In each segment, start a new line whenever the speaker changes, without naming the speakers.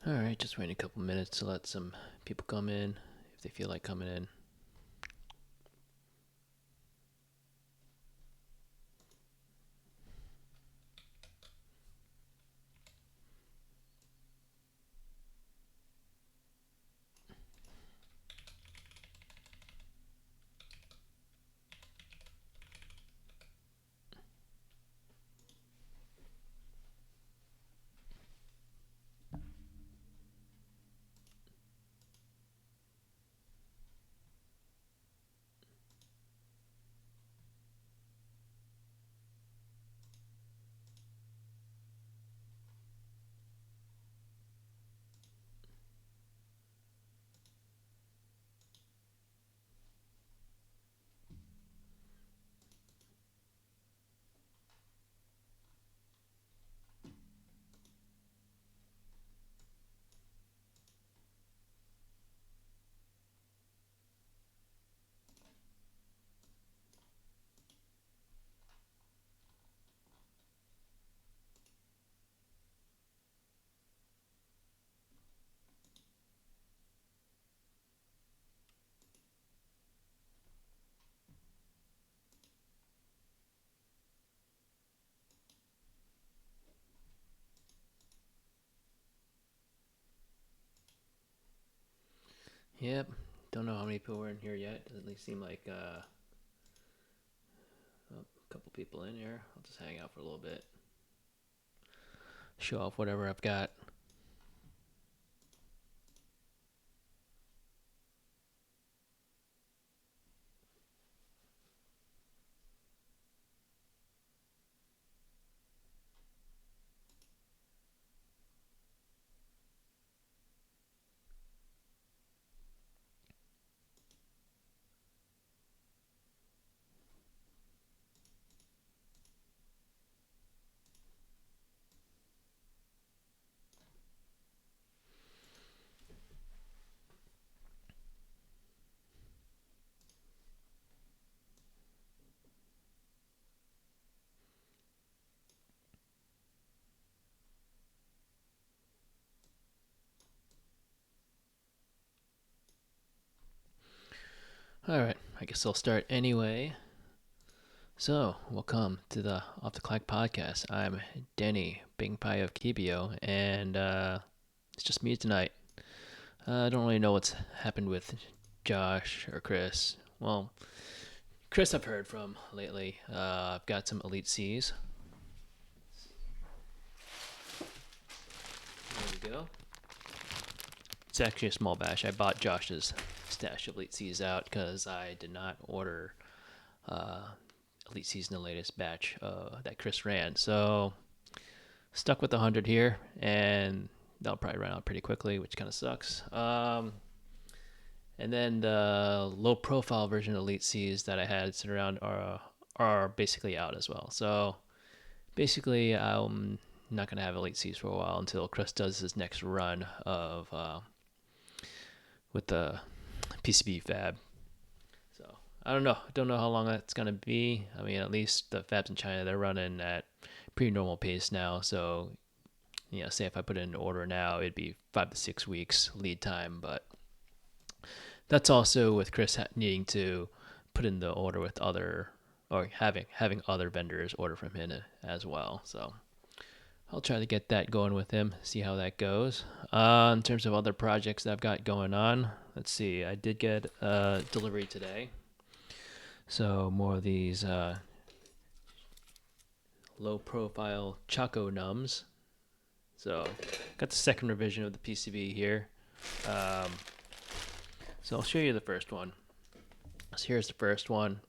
All right, just waiting a couple minutes to let some people come in if they feel like coming in. Yep, don't know how many people are in here yet. Doesn't at least seem like a couple people in here. I'll just hang out for a little bit, show off whatever I've got. All right, I guess I'll start anyway. So, welcome to the Off the Clock podcast. I'm Denny, Big Pie of Keebio, and it's just me tonight. I don't really know what's happened with Josh or Chris. Well, Chris I've heard from lately. I've got some Elite C's. There we go. It's actually a small batch. I bought Josh's stash of Elite C's out because I did not order uh, Elite C's in the latest batch that Chris ran. So stuck with 100 here, and that'll probably run out pretty quickly, which kind of sucks. And then the low profile version of Elite C's that I had sitting around are basically out as well. So basically, I'm not gonna have Elite C's for a while until Chris does his next run of with the PCB fab. So I don't know. I don't know how long that's gonna be. I mean, at least the fabs in China, they're running at pretty normal pace now. So say if I put in an order now, it'd be 5 to 6 weeks lead time. But that's also with Chris needing to put in the order with other or having other vendors order from him as well. So I'll try to get that going with him, see how that goes. In terms of other projects that I've got going on, let's see. I did get a delivery today, so more of these low-profile Choco Nums. So got the second revision of the PCB here. Um, so I'll show you the first one. So here's the first one.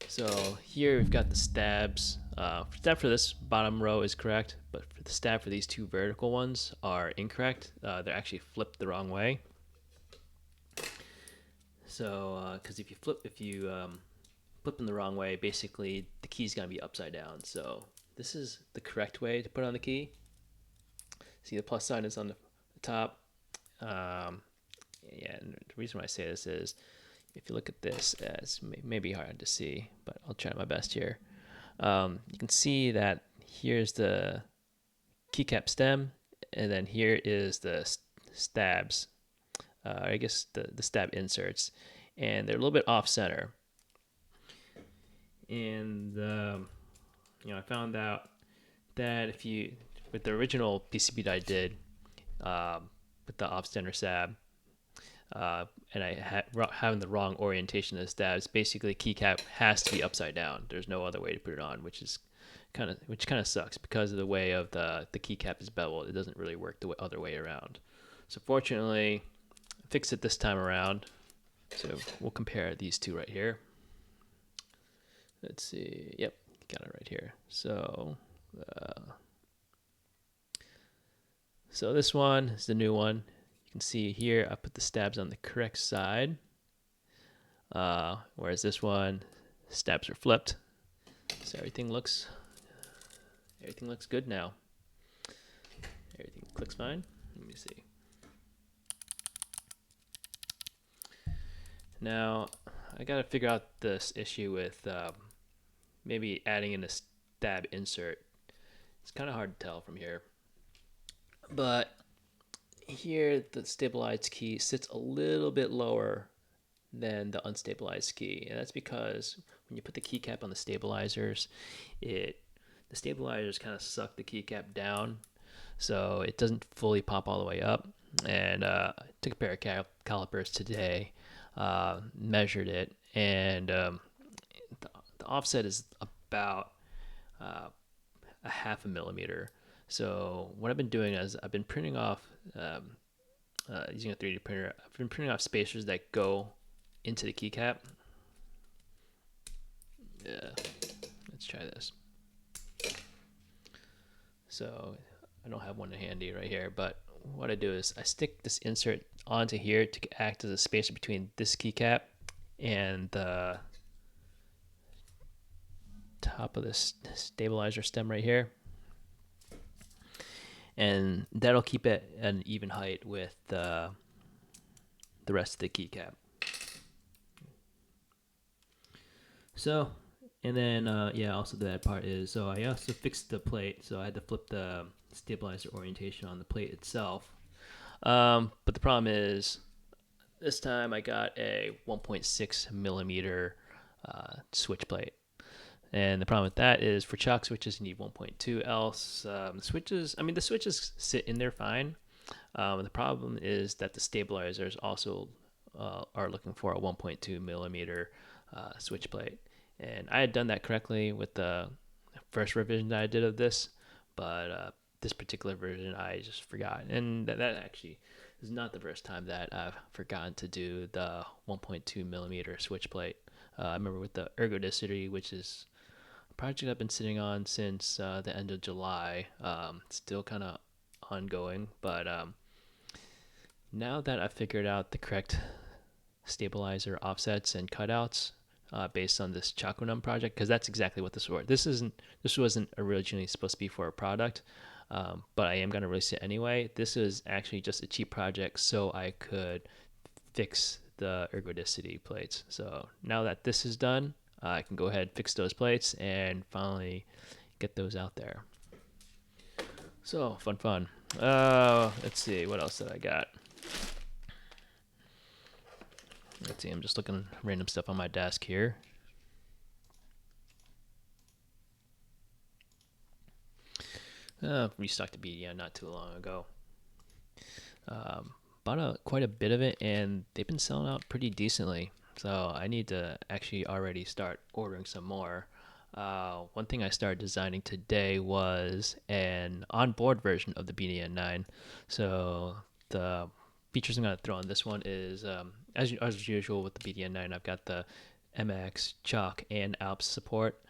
So here we've got the stabs. Stab for this bottom row is correct, but for the stab for these two vertical ones are incorrect. They're actually flipped the wrong way. So, because if you flip them the wrong way, basically the key's gonna be upside down. So this is the correct way to put on the key. See, the plus sign is on the top. Yeah, and the reason why I say this is if you look at this, as maybe hard to see, but I'll try my best here. You can see that here's the keycap stem, And then here is the stabs, I guess the stab inserts, and they're a little bit off center. And I found out that if you, with the original PCB that I did, with the off center stab, and I had having the wrong orientation of the stabs, basically keycap has to be upside down. There's no other way to put it on, which kind of sucks because of the way of the keycap is beveled. It doesn't really work the other way around. So fortunately, I fixed it this time around. So we'll compare these two right here. Let's see. Yep, got it right here. So this one is the new one. You can see here I put the stabs on the correct side, whereas this one, stabs are flipped. So everything looks good now. Everything clicks fine. Let me see. Now I gotta figure out this issue with maybe adding in a stab insert. It's kind of hard to tell from here, but here the stabilized key sits a little bit lower than the unstabilized key, and that's because when you put the keycap on the stabilizers, the stabilizers kind of suck the keycap down, so it doesn't fully pop all the way up. And I took a pair of calipers today, measured it, and the offset is about a half a millimeter. So what I've been doing is I've been printing off, using a 3D printer, I've been printing off spacers that go into the keycap. Yeah, let's try this. So I don't have one handy right here, but what I do is I stick this insert onto here to act as a spacer between this keycap and the top of this stabilizer stem right here, and that'll keep it at an even height with the rest of the keycap. So, and then also the bad part is, so I also fixed the plate, so I had to flip the stabilizer orientation on the plate itself. But the problem is, this time I got a 1.6 millimeter switch plate. And the problem with that is, for chalk switches, you need 1.2. Else, the switches sit in there fine. The problem is that the stabilizers also are looking for a 1.2 millimeter switch plate. And I had done that correctly with the first revision that I did of this, but this particular version I just forgot. And that actually is not the first time that I've forgotten to do the 1.2 millimeter switch plate. I remember with the Ergodicity, which is a project I've been sitting on since the end of July. Still kind of ongoing, but now that I've figured out the correct stabilizer offsets and cutouts based on this Chakunum project, because that's exactly what this was. This wasn't originally supposed to be for a product, but I am going to release it anyway. This is actually just a cheap project so I could fix the Ergodicity plates. So now that this is done, I can go ahead and fix those plates and finally get those out there. So fun. Let's see, what else did I got? Let's see, I'm just looking random stuff on my desk here. Restocked the BDN not too long ago. Bought quite a bit of it, and they've been selling out pretty decently. So I need to actually already start ordering some more. One thing I started designing today was an onboard version of the BDN9. So the features I'm going to throw on this one is, as usual with the BDN9, I've got the MX, Choc, and Alps support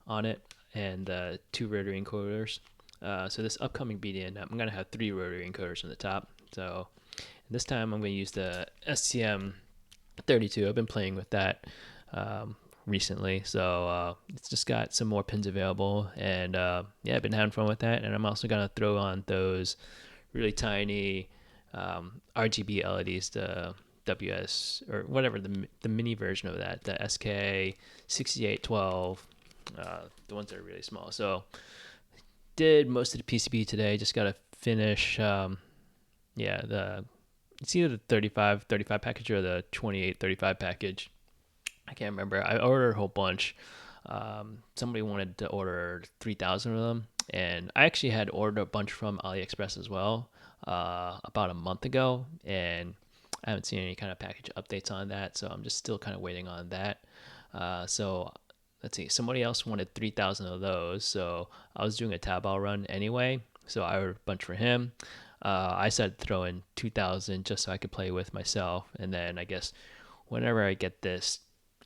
on it, and 2 rotary encoders. So this upcoming BDN, I'm going to have 3 rotary encoders on the top. So this time I'm going to use the STM32. I've been playing with that recently, so it's just got some more pins available, and I've been having fun with that. And I'm also going to throw on those really tiny RGB LEDs, the WS, or whatever, the mini version of that, the SK6812, the ones that are really small. So did most of the PCB today. Just got to finish. It's either the 35 package or the 28-35 package. I can't remember. I ordered a whole bunch. Somebody wanted to order 3,000 of them, and I actually had ordered a bunch from AliExpress as well about a month ago, and I haven't seen any kind of package updates on that, so I'm just still kind of waiting on that. So let's see, somebody else wanted 3,000 of those, so I was doing a Taobao run anyway, so I ordered a bunch for him. I decided to throw in 2,000 just so I could play with myself, and then I guess whenever I get this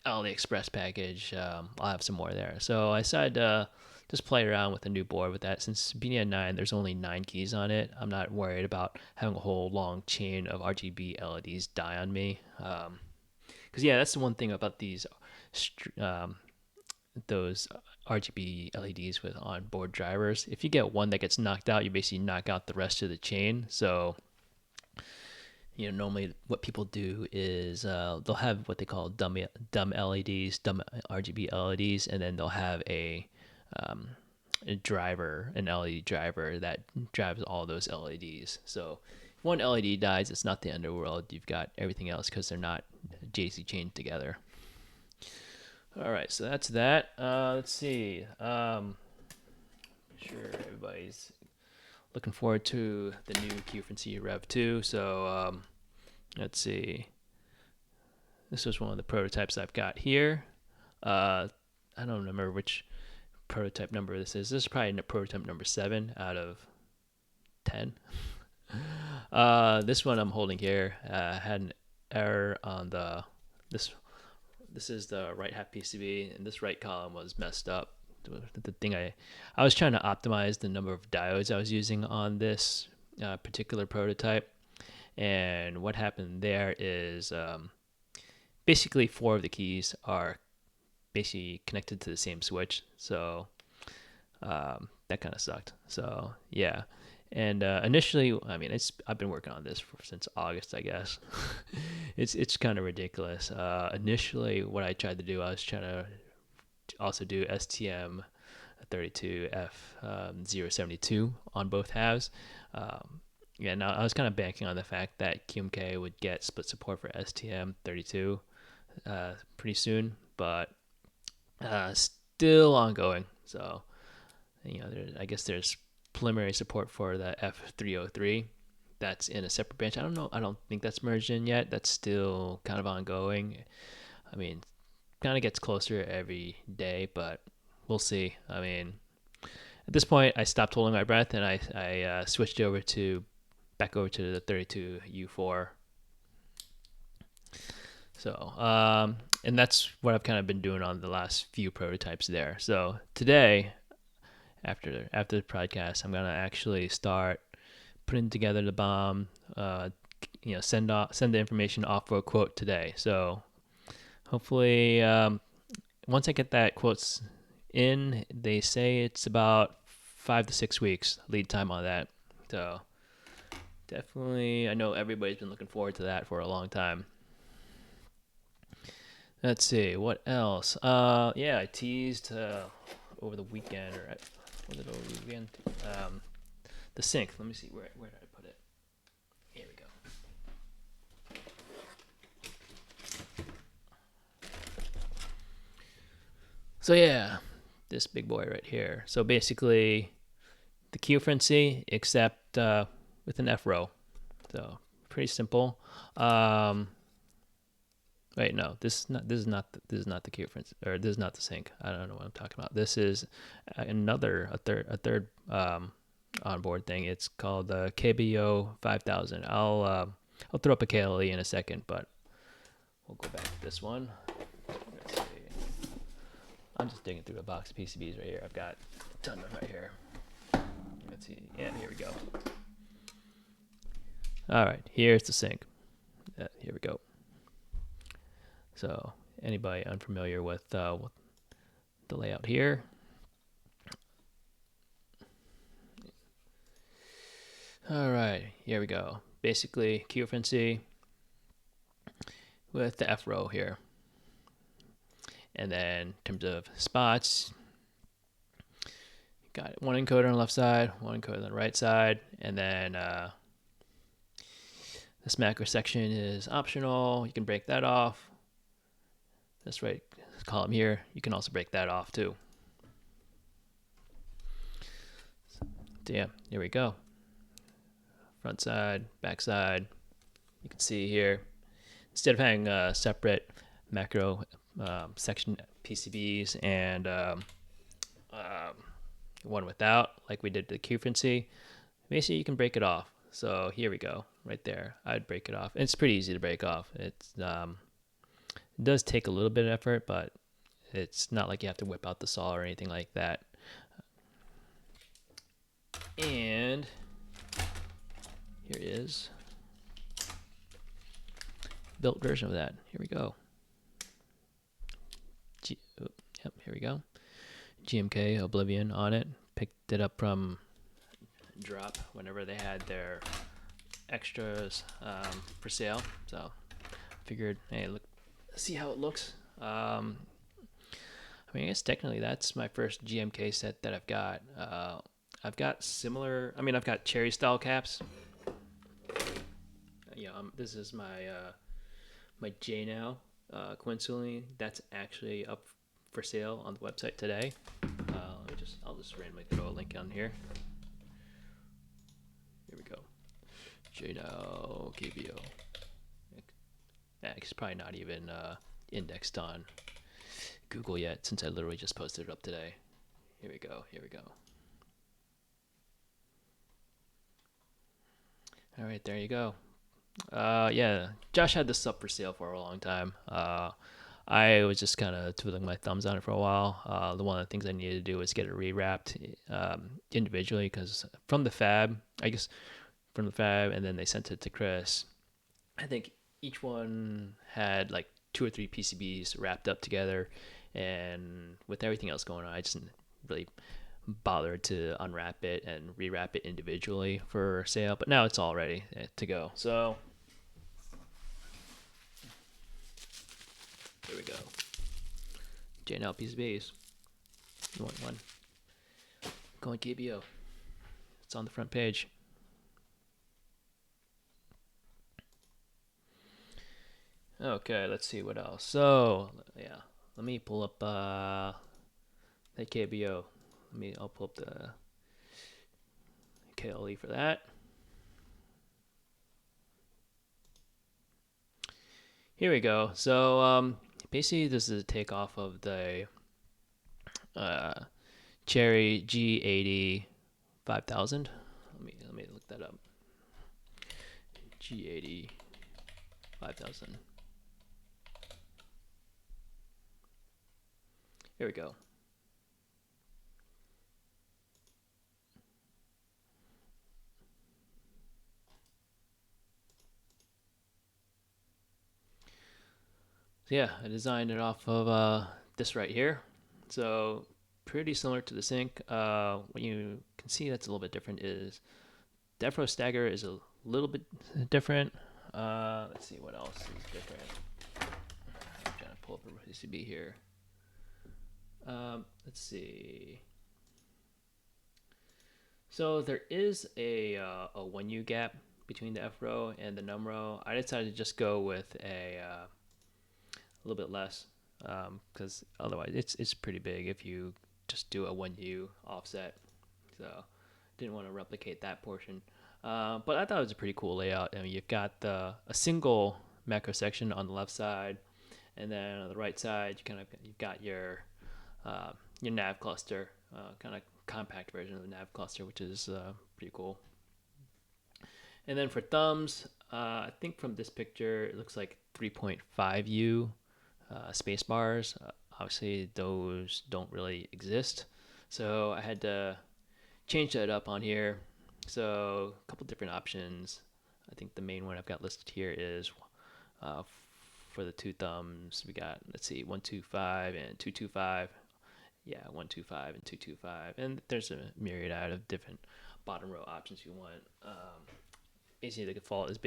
AliExpress package, I'll have some more there. So I decided to just play around with a new board with that. Since BNN 9, there's only 9 keys on it. I'm not worried about having a whole long chain of RGB LEDs die on me. Because yeah, that's the one thing about those RGB LEDs with onboard drivers. If you get one that gets knocked out, you basically knock out the rest of the chain. So normally what people do is they'll have what they call dumb LEDs, dumb RGB LEDs, and then they'll have an LED driver that drives all those LEDs. So if one LED dies, it's not the end of the world. You've got everything else because they're not JC chained together. All right, so that's that. Let's see. I'm sure everybody's looking forward to the new Q-Frequency Rev 2. So let's see. This was one of the prototypes I've got here. I don't remember which prototype number this is. This is probably prototype number 7 out of 10. This one I'm holding here had an error on this is the right half PCB, and this right column was messed up. The thing I was trying to optimize the number of diodes I was using on this particular prototype, and what happened there is basically 4 of the keys are basically connected to the same switch, so that kind of sucked. So yeah, and initially, I mean, I've been working on this since August, I guess. it's kind of ridiculous. Initially, what I tried to do, I was trying to also do STM32F072 on both halves. Now I was kind of banking on the fact that QMK would get split support for STM32 pretty soon, but still ongoing. So I guess there's preliminary support for the F303. That's in a separate branch. I don't know. I don't think that's merged in yet. That's still kind of ongoing. I mean, kind of gets closer every day, but we'll see. I mean, at this point, I stopped holding my breath and I switched back over to the 32U4. So, and that's what I've kind of been doing on the last few prototypes there. So today, after the podcast, I'm gonna actually start putting together the bomb. Send the information off for a quote today. So hopefully, once I get that quotes in, they say it's about 5 to 6 weeks lead time on that. So definitely, I know everybody's been looking forward to that for a long time. Let's see, what else? I teased over the weekend, was it over the weekend? The sync. Let me see, where did I put it? Here we go. So yeah, this big boy right here. So basically, the Q-Frequency except with an F row. So pretty simple. Wait, no, this is not the Q-Frequency, or this is not the sync. I don't know what I'm talking about. This is a third onboard thing. It's called the Keebio 5000. I'll throw up a KLE in a second, but we'll go back to this one. Let's see. I'm just digging through a box of PCBs right here. I've got a ton of them right here. Let's see. Yeah, here we go. All right, here's the sync. Here we go. So anybody unfamiliar with the layout here? All right, here we go. Basically, Q-Frequency with the F row here. And then in terms of spots, got one encoder on the left side, one encoder on the right side, and then this macro section is optional. You can break that off. This right column here, you can also break that off too. So, yeah, here we go. Front side, back side. You can see here, instead of having a separate macro section PCBs and one without, like we did the Q frequency, basically you can break it off. So here we go, right there. I'd break it off. It's pretty easy to break off. It does take a little bit of effort, but it's not like you have to whip out the saw or anything like that. And here is built version of that. Here we go. Yep, here we go. GMK Oblivion on it. Picked it up from Drop whenever they had their extras for sale. So figured, hey, look, see how it looks. I mean, I guess technically that's my first GMK set that I've got. I've got similar. I mean, I've got cherry style caps. Yeah, this is my my J now. Coincidentally, that's actually up for sale on the website today. I'll just randomly throw a link on here. Here we go. J now Keebio. It's probably not even indexed on Google yet, since I literally just posted it up today. Here we go. Here we go. All right, there you go. Yeah, Josh had this up for sale for a long time. I was just kind of twiddling my thumbs on it for a while. One of the things I needed to do was get it rewrapped individually, because from the fab, and then they sent it to Chris. I think each one had like 2 or 3 PCBs wrapped up together, and with everything else going on, I just didn't really bother to unwrap it and rewrap it individually for sale. But now it's all ready to go. So here we go. JNL Pcbs. You want one? Going Keebio. It's on the front page. Okay, let's see what else. So yeah, let me pull up the Keebio. I'll pull up the Kailh for that. Here we go. So basically, this is a takeoff of the Cherry G80 5000. Let me look that up. G80 5000. Here we go. So yeah, I designed it off of this right here. So pretty similar to the sync. What you can see that's a little bit different is the F-row stagger is a little bit different. Let's see what else is different. I'm trying to pull up a PCB here. Let's see. So there is a 1U gap between the F-row and the num row. I decided to just go with a little bit less, because otherwise it's pretty big if you just do a 1U offset. So didn't want to replicate that portion. But I thought it was a pretty cool layout. I mean, you've got a single macro section on the left side, and then on the right side you've got your nav cluster, kind of compact version of the nav cluster, which is pretty cool. And then for thumbs, I think from this picture it looks like 3.5U space bars. Obviously those don't really exist, so I had to change that up on here. So a couple different options. I think the main one I've got listed here is for the 2 thumbs, we got, let's see, 125 and 225. Yeah, 125 and 225, and there's a myriad of different bottom row options you want. Basically, the default is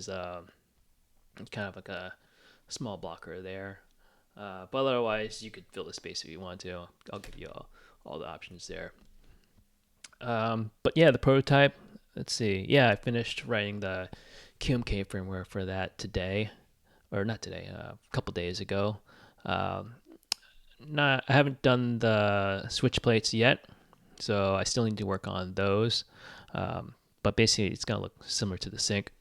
kind of like a small blocker there, but otherwise you could fill the space if you want to. I'll give you all the options there. But yeah, the prototype. Let's see. Yeah, I finished writing the QMK firmware for that today, or not today, a couple days ago. Um, I haven't done the switch plates yet, so I still need to work on those. But basically, it's gonna look similar to the sync.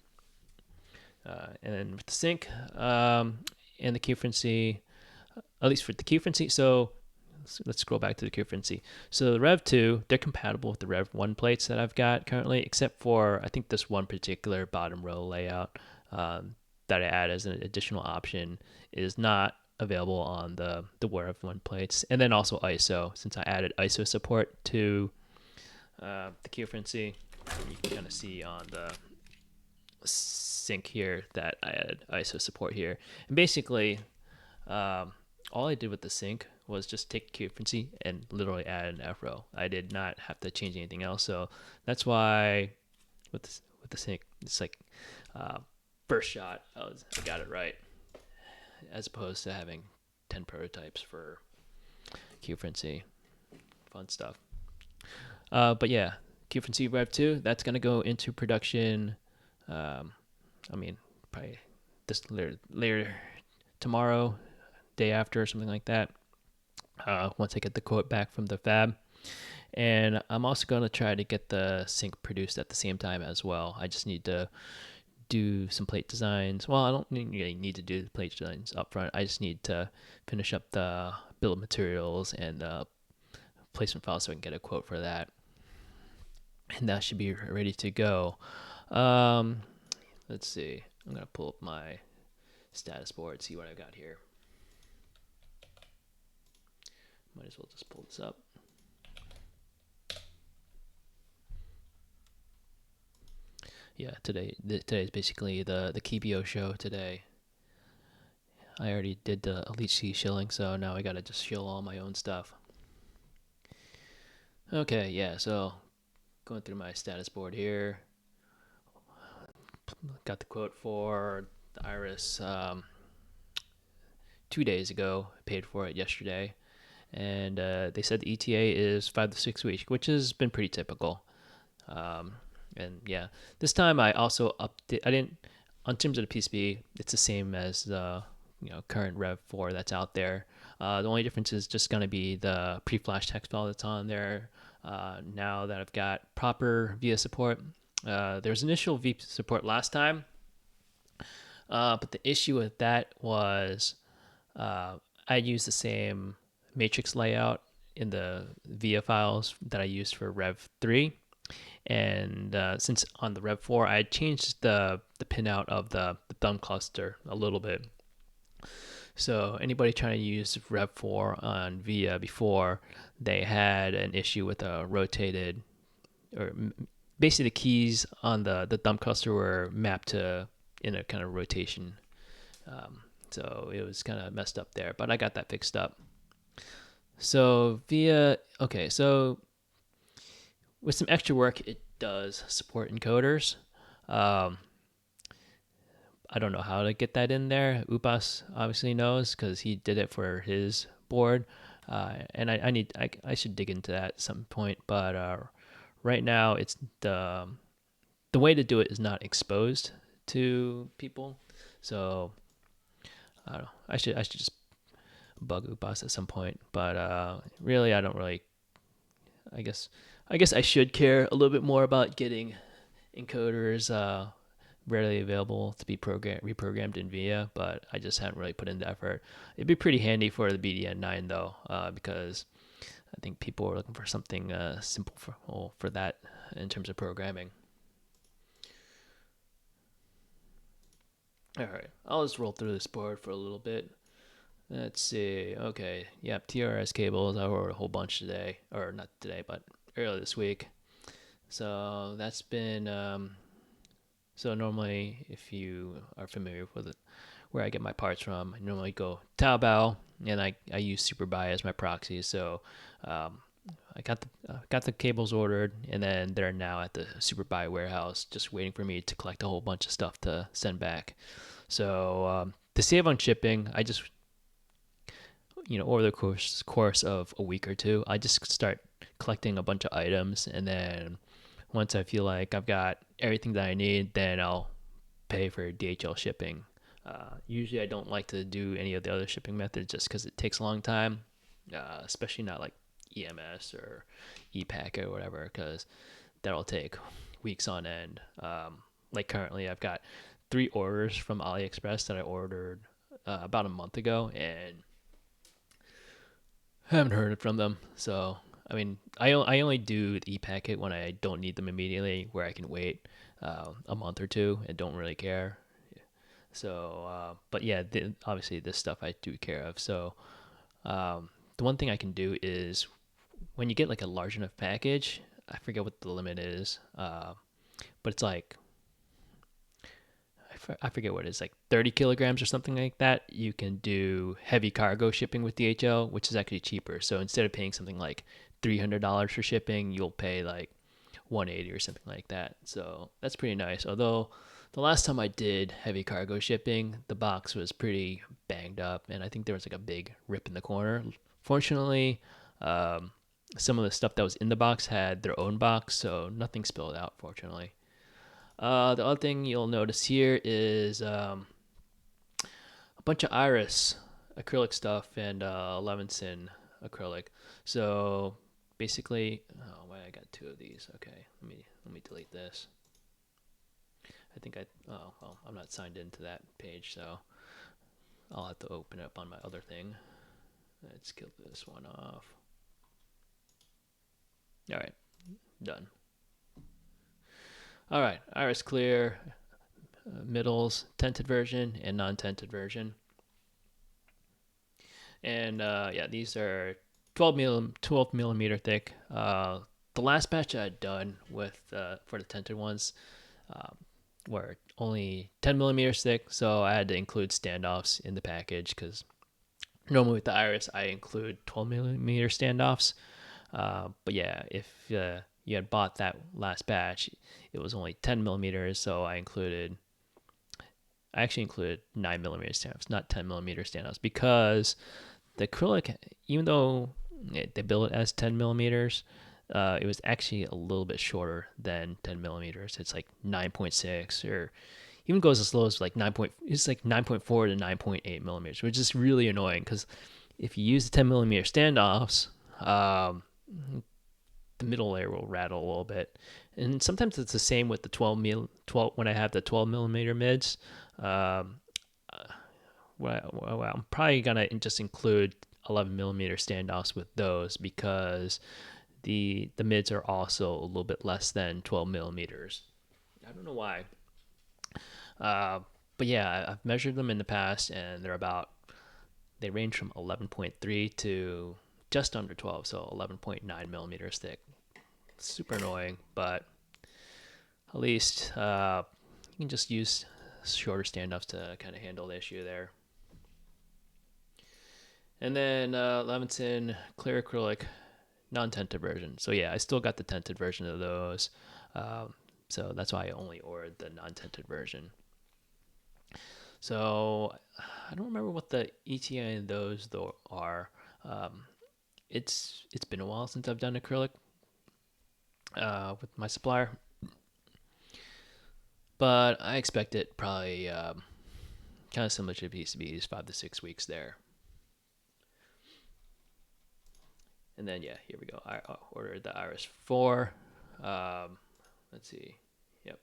And then with the sync and the key frequency, at least for the key frequency. So let's scroll back to the key frequency. So the Rev 2, they're compatible with the Rev 1 plates that I've got currently, except for I think this one particular bottom row layout that I add as an additional option is not available on the Rev 1 plates. And then also ISO, since I added ISO support to the key frequency, you can kind of see on the sync here that I added ISO support here. And basically, all I did with the sync was just take key frequency and literally add an F row. I did not have to change anything else. So that's why with the sync, it's like first shot, I got it right, as opposed to having 10 prototypes for key frequency. Fun stuff. But yeah, key frequency Rev 2, that's going to go into production. I mean, probably this later tomorrow, day after, or something like that. Once I get the quote back from the fab. And I'm also going to try to get the sync produced at the same time as well. I just need to do some plate designs. Well, I don't really need to do the plate designs up front. I just need to finish up the bill of materials and placement file so I can get a quote for that. And that should be ready to go. Let's see. I'm going to pull up my status board, see what I got here. Might as well just pull this up. Yeah, today's basically the Keebio show today. I already did the Elite C shilling, so now I gotta just shill all my own stuff. Okay, yeah, so going through my status board here. Got the quote for the Iris 2 days ago. Paid for it yesterday. And they said the ETA is 5 to 6 weeks, which has been pretty typical. And yeah, this time I also update. I didn't, on terms of the PCB, it's the same as the current Rev 4 that's out there. The only difference is just going to be the pre-flash text file that's on there. Now that I've got proper VIA support, there's initial VIA support last time, but the issue with that was I used the same matrix layout in the VIA files that I used for Rev 3. And since on the Rev 4, I changed the pinout of the thumb cluster a little bit. So anybody trying to use Rev 4 on VIA before, they had an issue with a rotated, or basically the keys on the thumb cluster were mapped to in a kind of rotation. So it was kind of messed up there, but I got that fixed up. So VIA, okay, so with some extra work, it does support encoders. I don't know how to get that in there. Upas obviously knows because he did it for his board, and I should dig into that at some point. But right now, it's the way to do it is not exposed to people, so I don't know. I should just bug Upas at some point. But really, I don't really. I guess I should care a little bit more about getting encoders readily available to be reprogrammed in VIA, but I just haven't really put in the effort. It'd be pretty handy for the BDN9 though, because I think people are looking for something simple for that in terms of programming. All right, I'll just roll through this board for a little bit. Let's see. Okay, yep, TRS cables. I wrote a whole bunch today, or not today, but earlier this week. So that's been. So normally, if you are familiar with it, where I get my parts from, I normally go Taobao, and I use Superbuy as my proxy. So I got the cables ordered, and then they're now at the Superbuy warehouse, just waiting for me to collect a whole bunch of stuff to send back. So to save on shipping, I just over the course of a week or two, I just start collecting a bunch of items, and then once I feel like I've got everything that I need, then I'll pay for DHL shipping. Usually I don't like to do any of the other shipping methods just because it takes a long time, especially not like EMS or ePacket or whatever, because that'll take weeks on end. Like currently, I've got 3 orders from AliExpress that I ordered about a month ago, and I haven't heard from them. So, I mean, I only do the ePacket when I don't need them immediately, where I can wait a month or two and don't really care. So, but yeah, obviously this stuff I do care of. So, the one thing I can do is when you get like a large enough package, I forget what the limit is, but it's like I forget what it is, like 30 kilograms or something like that. You can do heavy cargo shipping with DHL, which is actually cheaper. So instead of paying something like $300 for shipping, you'll pay like 180 or something like that. So that's pretty nice. Although the last time I did heavy cargo shipping, the box was pretty banged up, and I think there was like a big rip in the corner. Fortunately, um, some of the stuff that was in the box had their own box, so nothing spilled out, fortunately. The other thing you'll notice here is a bunch of iris acrylic stuff and Levinson acrylic. So basically, oh wait, I got 2 of these. Okay, let me delete this. I think oh well, I'm not signed into that page, so I'll have to open it up on my other thing. Let's kill this one off. All right, done. All right, iris clear, middles, tinted version and non-tinted version. And yeah, these are 12 millimeter thick. The last batch I had done with for the tinted ones were only 10 millimeters thick, so I had to include standoffs in the package because normally with the iris I include 12 millimeter standoffs. But yeah, if you had bought that last batch, it was only 10 millimeters, so I actually included 9 millimeter standoffs, not 10 millimeter standoffs, because the acrylic, even though they build it as 10 millimeters, it was actually a little bit shorter than 10 millimeters. It's like 9.6, or even goes as low as like 9. It's like 9.4 to 9.8 millimeters, which is really annoying because if you use the 10 millimeter standoffs, the middle layer will rattle a little bit. And sometimes it's the same with the 12 when I have the 12 millimeter mids. Um, well, I'm probably gonna just include 11 millimeter standoffs with those because the mids are also a little bit less than 12 millimeters. I don't know why, uh, but yeah, I've measured them in the past, and they range from 11.3 to just under 12, so 11.9 millimeters thick. Super annoying, but at least you can just use shorter standoffs to kind of handle the issue there. And then Levinson clear acrylic non-tinted version. So yeah, I still got the tinted version of those. So that's why I only ordered the non-tinted version. So I don't remember what the ETA in those though are. It's been a while since I've done acrylic with my supplier, but I expect it probably kind of similar to PCBs, 5 to 6 weeks there. And then yeah, here we go. I ordered the Iris 4. Let's see. Yep.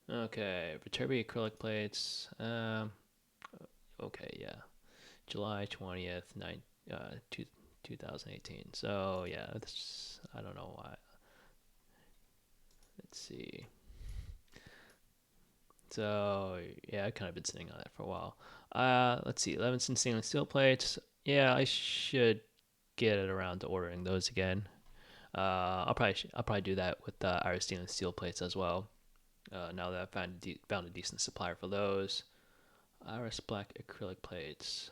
Okay, Pcb acrylic plates. Okay, yeah. July 20th, 2018. So yeah, I don't know why. Let's see. So yeah, I've kind of been sitting on that for a while. Let's see. Levinson stainless steel plates. Yeah, I should get it around to ordering those again. I'll probably do that with the Iris stainless steel plates as well. Now that I found a decent supplier for those. Iris black acrylic plates.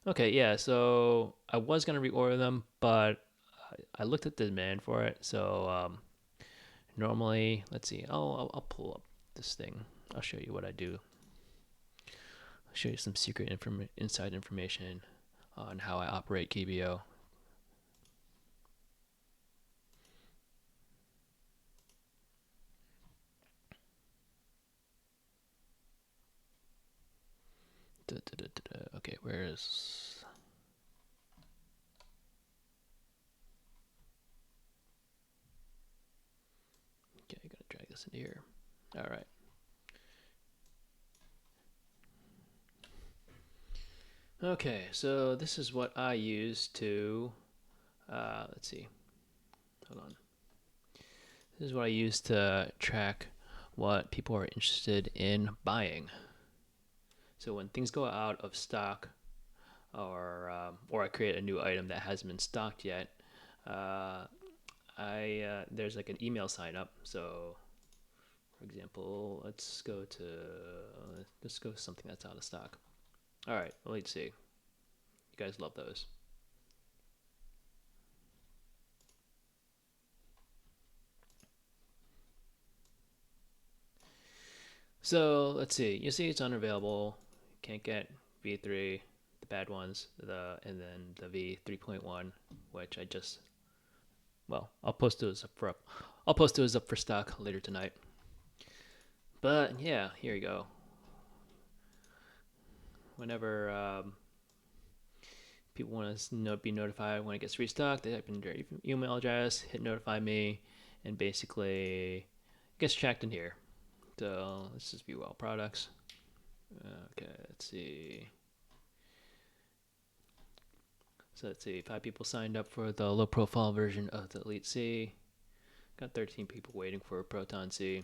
Okay, yeah. So I was gonna reorder them, but I looked at the demand for it. So normally, let's see. I'll pull up this thing. I'll show you what I do. I'll show you some secret inside information on how I operate Keebio. Okay, where is... Okay, I gotta drag this into here. All right. Okay, so this is what I use to, let's see, hold on. This is what I use to track what people are interested in buying. So when things go out of stock, or I create a new item that hasn't been stocked yet, uh, there's like an email sign up. So for example, let's go to something that's out of stock. All right, well, let's see. You guys love those. So let's see. You see it's unavailable. Can't get V3, the bad ones, and then the V3.1, which I just, well, I'll post those up for stock later tonight. But yeah, here you go. Whenever people want to be notified when it gets restocked, they type in their email address, hit notify me, and basically it gets tracked in here. So let's just view all products. Okay, let's see. So let's see, 5 people signed up for the low profile version of the Elite C. Got 13 people waiting for a Proton C.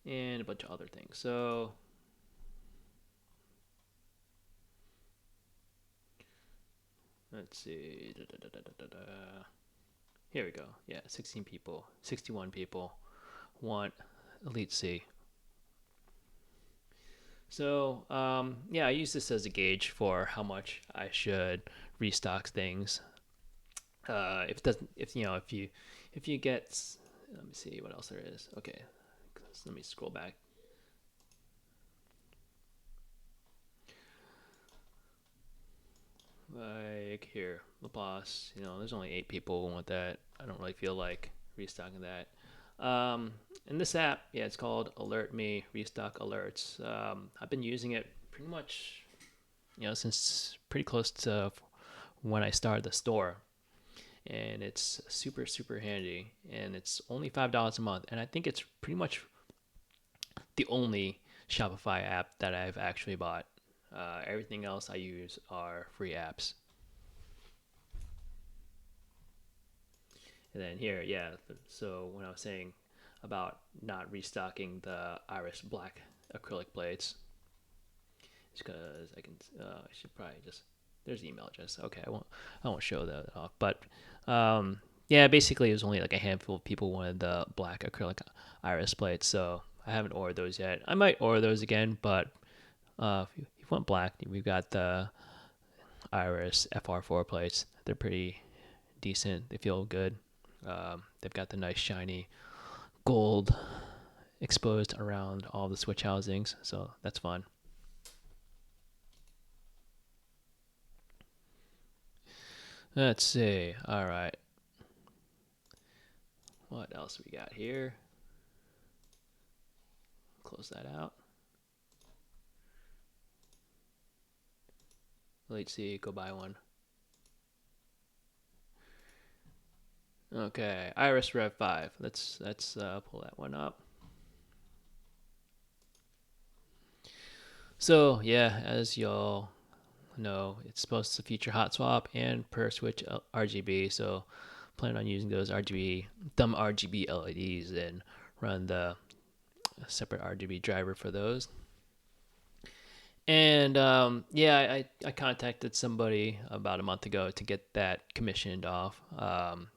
And a bunch of other things. So let's see. Here we go. Yeah, 16 people, 61 people want Elite C. So yeah, I use this as a gauge for how much I should restock things. If it doesn't, if you get, let me see what else there is. Okay, let me scroll back. Like here, Laplace, there's only 8 people who want that. I don't really feel like restocking that. In this app, yeah, it's called Alert Me Restock Alerts. I've been using it pretty much, since pretty close to when I started the store, and it's super super handy. And it's only $5 a month, and I think it's pretty much the only Shopify app that I've actually bought. Everything else I use are free apps. And then here, yeah. So when I was saying about not restocking the Iris Black acrylic plates, it's because I should probably just. There's the email address. Okay, I won't show that off. But yeah, basically it was only like a handful of people wanted the black acrylic Iris plates, so I haven't ordered those yet. I might order those again, but if you want black, we've got the Iris FR4 plates. They're pretty decent. They feel good. They've got the nice shiny gold exposed around all the switch housings, so that's fun. Let's see. All right. What else we got here? Close that out. Let's see. Go buy one. Okay, Iris Rev 5. Let's pull that one up. So yeah, as y'all know, it's supposed to feature hot swap and per switch RGB. So plan on using those dumb RGB LEDs and run the separate RGB driver for those. And yeah, I contacted somebody about a month ago to get that commissioned off.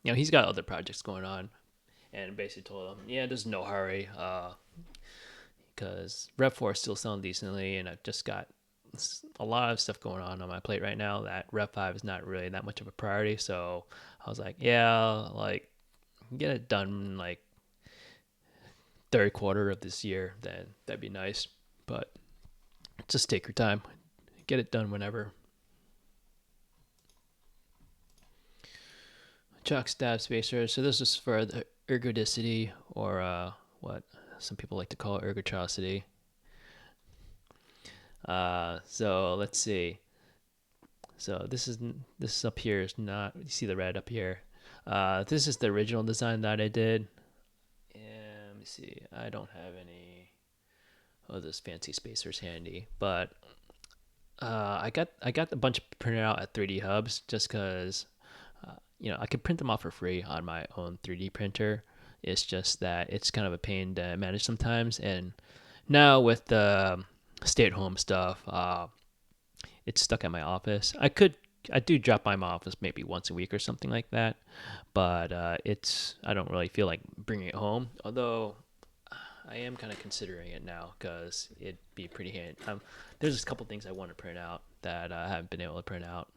He's got other projects going on, and basically told him, yeah, there's no hurry, because Rev 4 is still selling decently, and I've just got a lot of stuff going on my plate right now that Rev 5 is not really that much of a priority. So I was like, yeah, like get it done like third quarter of this year, then that'd be nice. But just take your time, get it done whenever. Choc stab spacer. So this is for the ergodicity, or what some people like to call ergotrocity. So let's see. So this up here is not. You see the red up here. This is the original design that I did. And let me see. I don't have any of those fancy spacers handy, but I got a bunch printed out at 3D Hubs just because I could print them off for free on my own 3D printer. It's just that it's kind of a pain to manage sometimes, and now with the stay-at-home stuff, it's stuck at my office. I do drop by my office maybe once a week or something like that, but I don't really feel like bringing it home. Although I am kind of considering it now because it'd be pretty handy. There's a couple things I want to print out that I haven't been able to print out.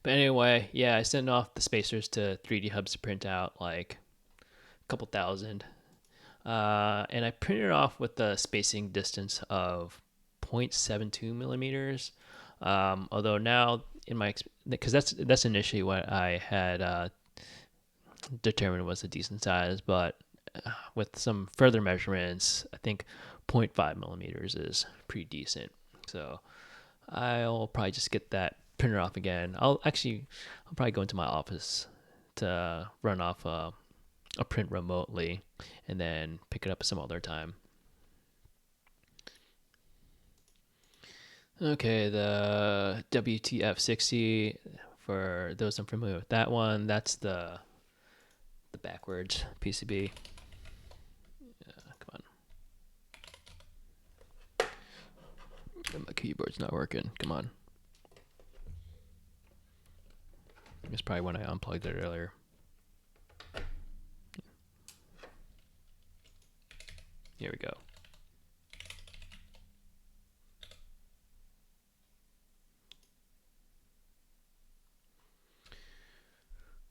But anyway, yeah, I sent off the spacers to 3D Hubs to print out like a couple thousand. And I printed off with the spacing distance of 0.72 millimeters. Although now in my, because that's initially what I had determined was a decent size, but with some further measurements, I think 0.5 millimeters is pretty decent. So I'll probably just get that printed off again. I'll probably go into my office to run off a print remotely and then pick it up some other time. Okay, the WTF60, for those unfamiliar with that one, that's the backwards PCB. Come on. My keyboard's not working. Come on. It's probably when I unplugged it earlier. Here we go.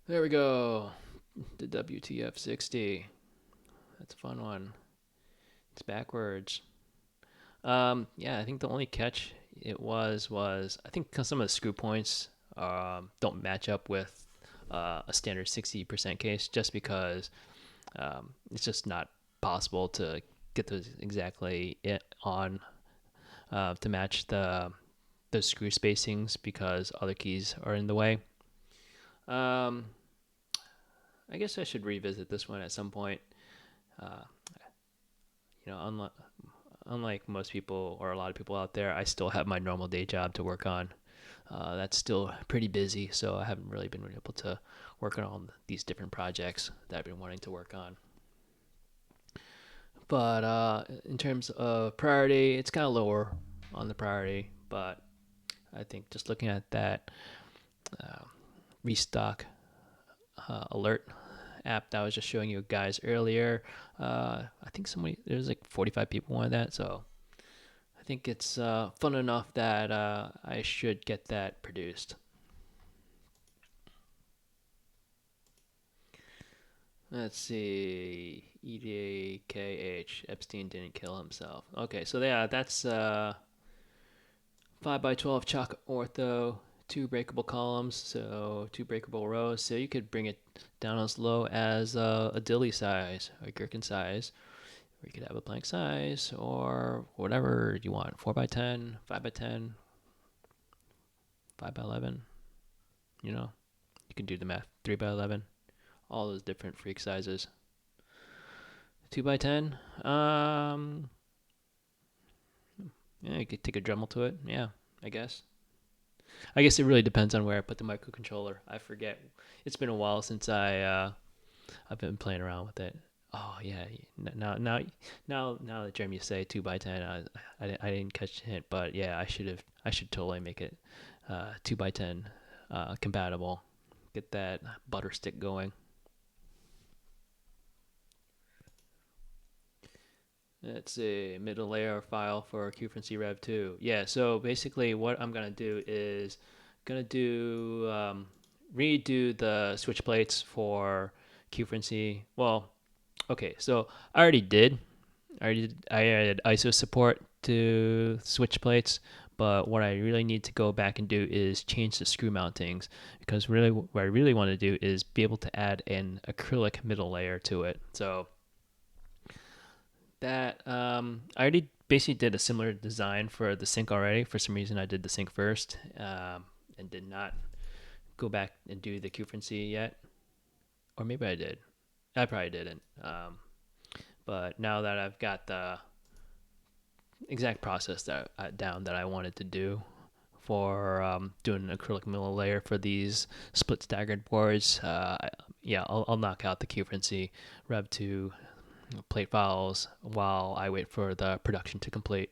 There we go. The WTF60. That's a fun one. It's backwards. Yeah, I think the only catch it was I think some of the screw points don't match up with a standard 60% case, just because it's just not possible to get those exactly on to match the screw spacings because other keys are in the way. Um, I guess I should revisit this one at some point. Uh, unlike most people or a lot of people out there, I still have my normal day job to work on. That's still pretty busy, so I haven't really been able to work on all these different projects that I've been wanting to work on. But in terms of priority, it's kind of lower on the priority, but I think just looking at that uh, restock alert app that I was just showing you guys earlier, I think there's like 45 people wanted that, so I think it's fun enough that I should get that produced. Let's see. EDKH. Epstein didn't kill himself. Okay, so yeah, that's 5x12 chalk ortho, 2 breakable columns, so 2 breakable rows. So you could bring it down as low as a dilly size, or a gherkin size, or you could have a blank size, or whatever you want. 4x10, 5x10, 5x11. You know, you can do the math. 3x11. All those different freak sizes. 2x10. Yeah, you could take a Dremel to it. Yeah, I guess. I guess it really depends on where I put the microcontroller. I forget. It's been a while since I've been playing around with it. Oh yeah, now that Jeremy say 2x10, I didn't catch the hint, but yeah, I should totally make it 2x10 compatible. Get that butter stick going. Let's see, middle layer file for QFrequency Rev 2. Yeah, so basically what I'm gonna do is redo the switch plates for QFrequency. Well, okay, so I already did. I added ISO support to switch plates, but what I really need to go back and do is change the screw mountings, because really what I really want to do is be able to add an acrylic middle layer to it. So that I already basically did a similar design for the sink already. For some reason, I did the sink first, and did not go back and do the Q-Frequency yet. Or maybe I did. I probably didn't. But now that I've got the exact process down that I wanted to do for doing an acrylic middle layer for these split staggered boards, yeah, I'll knock out the Q-Frequency Rev 2 plate files while I wait for the production to complete.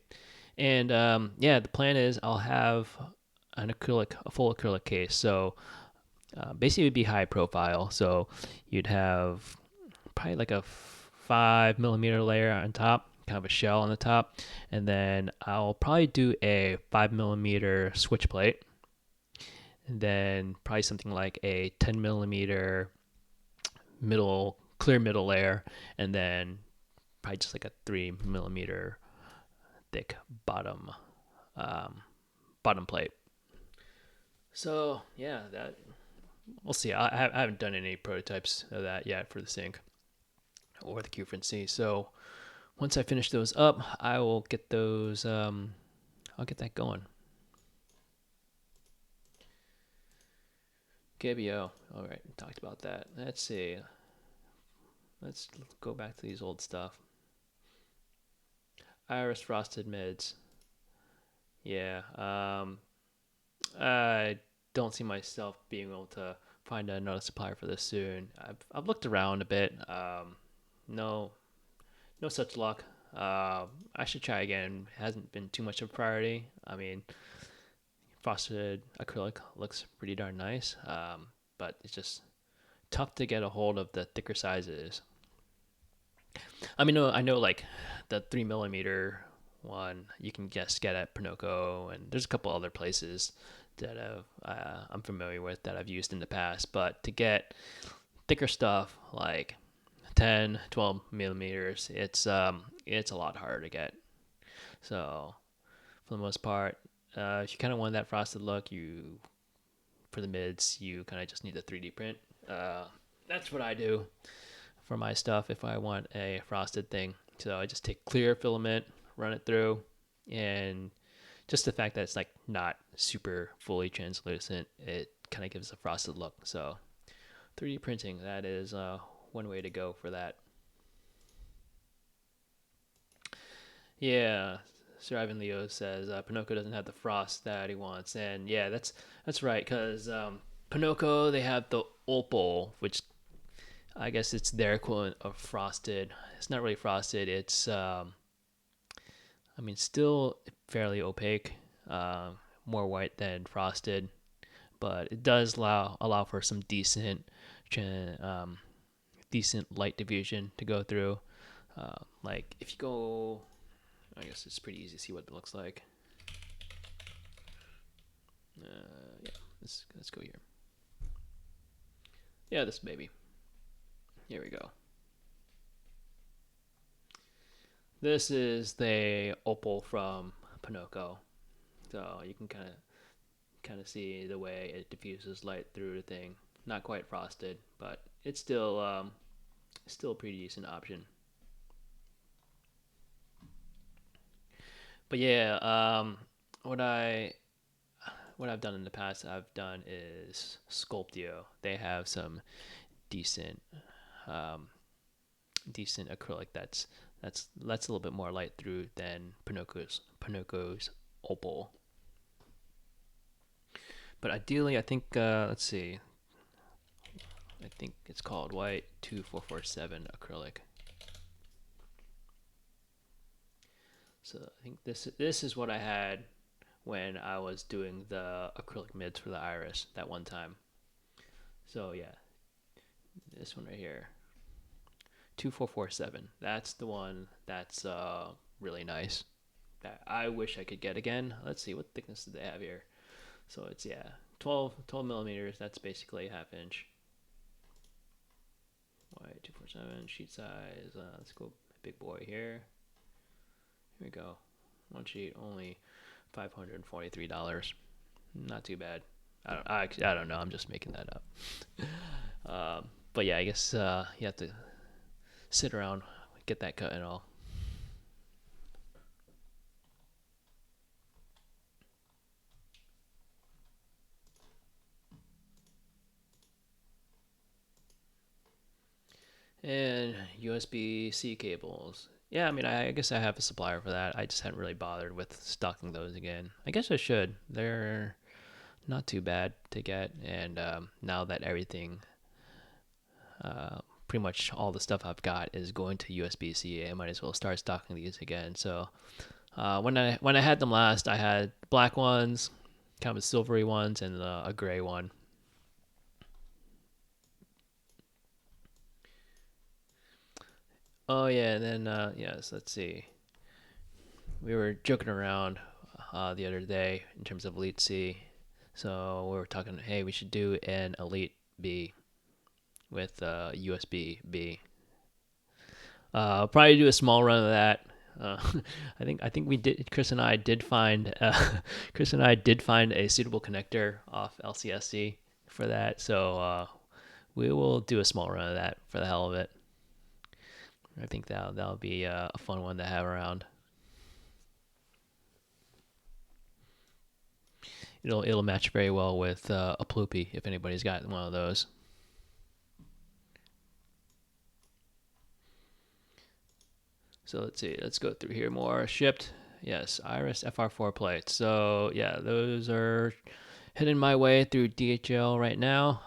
And yeah, the plan is I'll have a full acrylic case. So basically, it would be high profile. So you'd have probably like a 5 millimeter layer on top, kind of a shell on the top, and then I'll probably do a 5 millimeter switch plate, and then probably something like a 10 millimeter clear middle layer, and then probably just like a 3 millimeter thick um, bottom plate. So yeah, that we'll see. I haven't done any prototypes of that yet for the sink or the Q-Frequency. So once I finish those up, I will get those. I'll get that going. Keebio. All right, we talked about that. Let's see. Let's go back to these old stuff. Iris frosted mids. Yeah. I don't see myself being able to find another supplier for this soon. I've looked around a bit. No, no such luck. I should try again. It hasn't been too much of a priority. I mean, frosted acrylic looks pretty darn nice, but it's just tough to get a hold of the thicker sizes. I mean, I know like the 3 millimeter one you can just get at Pinoco, and there's a couple other places that I'm familiar with that I've used in the past. But to get thicker stuff like 10, 12 millimeters, it's a lot harder to get. So for the most part, if you kind of want that frosted look, for the mids, you kind of just need a 3D print. That's what I do for my stuff if I want a frosted thing. So I just take clear filament, run it through, and just the fact that it's like not super fully translucent, it kind of gives a frosted look. So 3D printing, that is one way to go for that. Yeah, Sir Ivan Leo says Pinocchio doesn't have the frost that he wants, and yeah, that's right. Because Pinocchio, they have the opal, which I guess it's their equivalent of frosted. It's not really frosted. It's I mean, still fairly opaque, more white than frosted, but it does allow for some decent light diffusion to go through. Like if you go, I guess it's pretty easy to see what it looks like. Yeah, let's go here. Yeah, this baby. Here we go. This is the opal from Pinoco, so you can kind of see the way it diffuses light through the thing. Not quite frosted, but it's still a pretty decent option. But yeah, what I've done in the past, I've done is Sculptio. They have some decent um, decent acrylic that's a little bit more light through than Pinoco's opal. But ideally, I think let's see, I think it's called White 2447 acrylic. So I think this is what I had when I was doing the acrylic mids for the iris that one time. So yeah, this one right here, 2447. That's the one that's really nice. That I wish I could get again. Let's see, what thickness do they have here? So it's 12 millimeters. That's basically a half inch. White 247 sheet size. Let's go big boy here. Here we go. One sheet, only $543. Not too bad. I don't know. I'm just making that up. But yeah, I guess you have to sit around, get that cut and all. And USB-C cables. Yeah, I mean, I guess I have a supplier for that. I just hadn't really bothered with stocking those again. I guess I should. They're not too bad to get, and now that everything, pretty much all the stuff I've got is going to USB-C, I might as well start stocking these again. So when I had them last, I had black ones, kind of silvery ones, and a gray one. Oh yeah, and then yes, let's see. We were joking around the other day in terms of Elite C. So we were talking, hey, we should do an Elite B with USB B. Probably do a small run of that. Uh, I think we did. Chris and I did find Chris and I did find a suitable connector off LCSC for that. So we will do a small run of that for the hell of it. I think that'll be a fun one to have around. It'll match very well with a Ploopy if anybody's got one of those. So let's see. Let's go through here more. Shipped. Yes, Iris FR4 plates. So yeah, those are heading my way through DHL right now.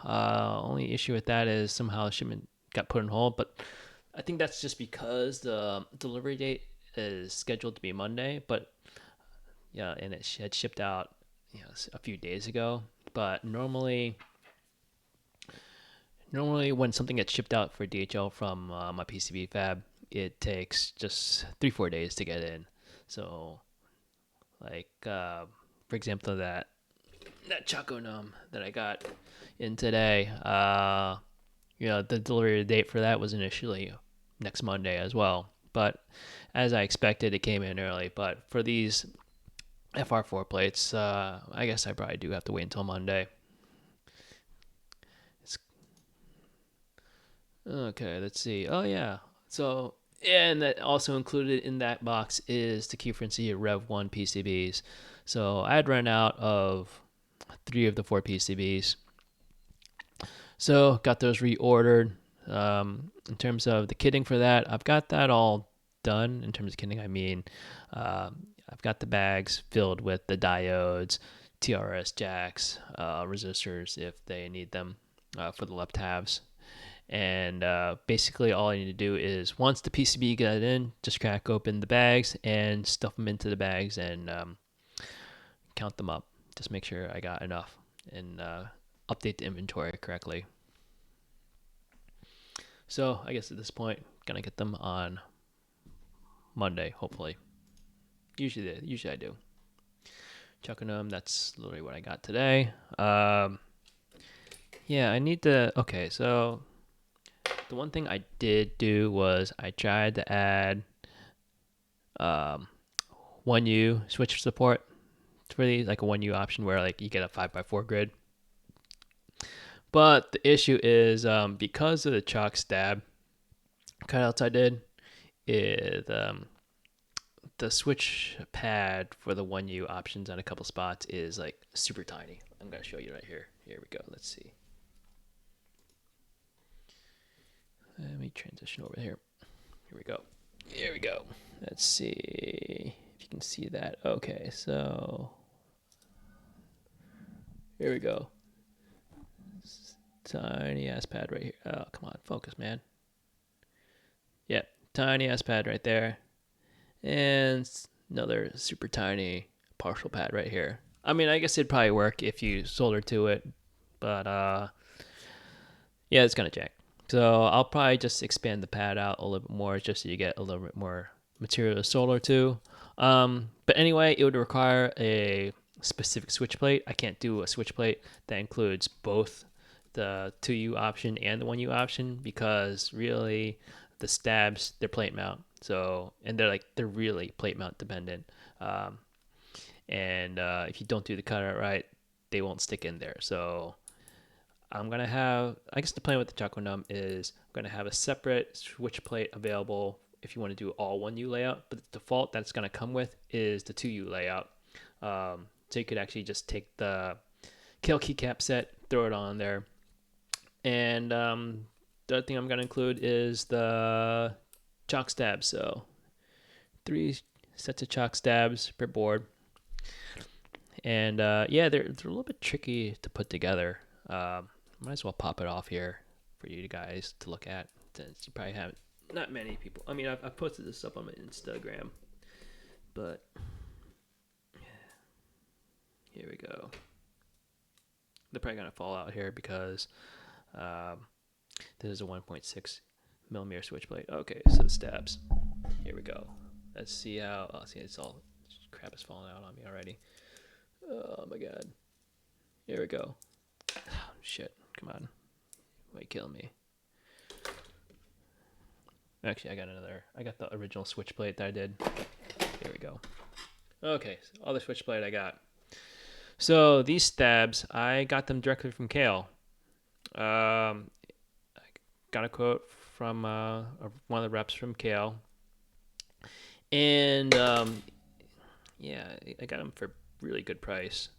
Only issue with that is somehow shipment got put on hold, but I think that's just because the delivery date is scheduled to be Monday. But yeah, and it had shipped out a few days ago. But normally when something gets shipped out for DHL from my PCB fab, it takes just 3-4 days to get in. So like for example that Choco Num that I got in today, the delivery date for that was initially next Monday as well. But as I expected, it came in early. But for these FR4 plates, I guess I probably do have to wait until Monday. It's Okay, let's see. Oh yeah. So and that also included in that box is the key frequency Rev 1 PCBs. So I had run out of 3 of the 4 PCBs. So got those reordered. In terms of the kitting for that, I've got that all done. In terms of kitting, I mean, I've got the bags filled with the diodes, TRS jacks, resistors if they need them for the left halves. And basically, all I need to do is once the PCB got in, just crack open the bags and stuff them into the bags and count them up. Just make sure I got enough and update the inventory correctly. So I guess at this point, gonna get them on Monday, hopefully. Usually I do. Chucking them. That's literally what I got today. Yeah, I need to. Okay, so the one thing I did do was I tried to add um, 1U switch support for these, like a 1U option where like you get a 5x4 grid. But the issue is because of the chalk stab cutouts I did, the switch pad for the 1U options on a couple spots is like super tiny. I'm going to show you right here. Here we go. Let's see. Let me transition over here. Here we go. Here we go. Let's see if you can see that. Okay, so here we go. Tiny ass pad right here. Oh, come on, focus, man. Yep, tiny ass pad right there. And another super tiny partial pad right here. I mean, I guess it'd probably work if you solder to it, but yeah, it's gonna jack. So I'll probably just expand the pad out a little bit more, just so you get a little bit more material to solder to. But anyway, it would require a specific switch plate. I can't do a switch plate that includes both the 2U option and the 1U option because really the stabs they're plate mount. So and they're really plate mount dependent. And if you don't do the cutout right, they won't stick in there. So I'm gonna have, I guess the plan with the Choco Num is I'm gonna have a separate switch plate available if you want to do all 1U layout, but the default that's gonna come with is the 2U layout. So you could actually just take the Kailh keycap set, throw it on there, and the other thing I'm gonna include is the chalk stabs. So 3 sets of chalk stabs per board, and yeah, they're a little bit tricky to put together. Might as well pop it off here for you guys to look at, since you probably haven't. Not many people. I mean, I've posted this up on my Instagram, but here we go. They're probably gonna fall out here because this is a 1.6 millimeter switchblade. Okay, so the stabs. Here we go. Let's see how. Oh, see, it's all crap is falling out on me already. Oh my god. Here we go. Oh, shit. Come on. Wait, kill me. Actually, I got the original switchblade that I did. Here we go. Okay, so all the switchblade I got. So these stabs, I got them directly from Kailh. I got a quote from one of the reps from Kailh. And yeah, I got them for really good price.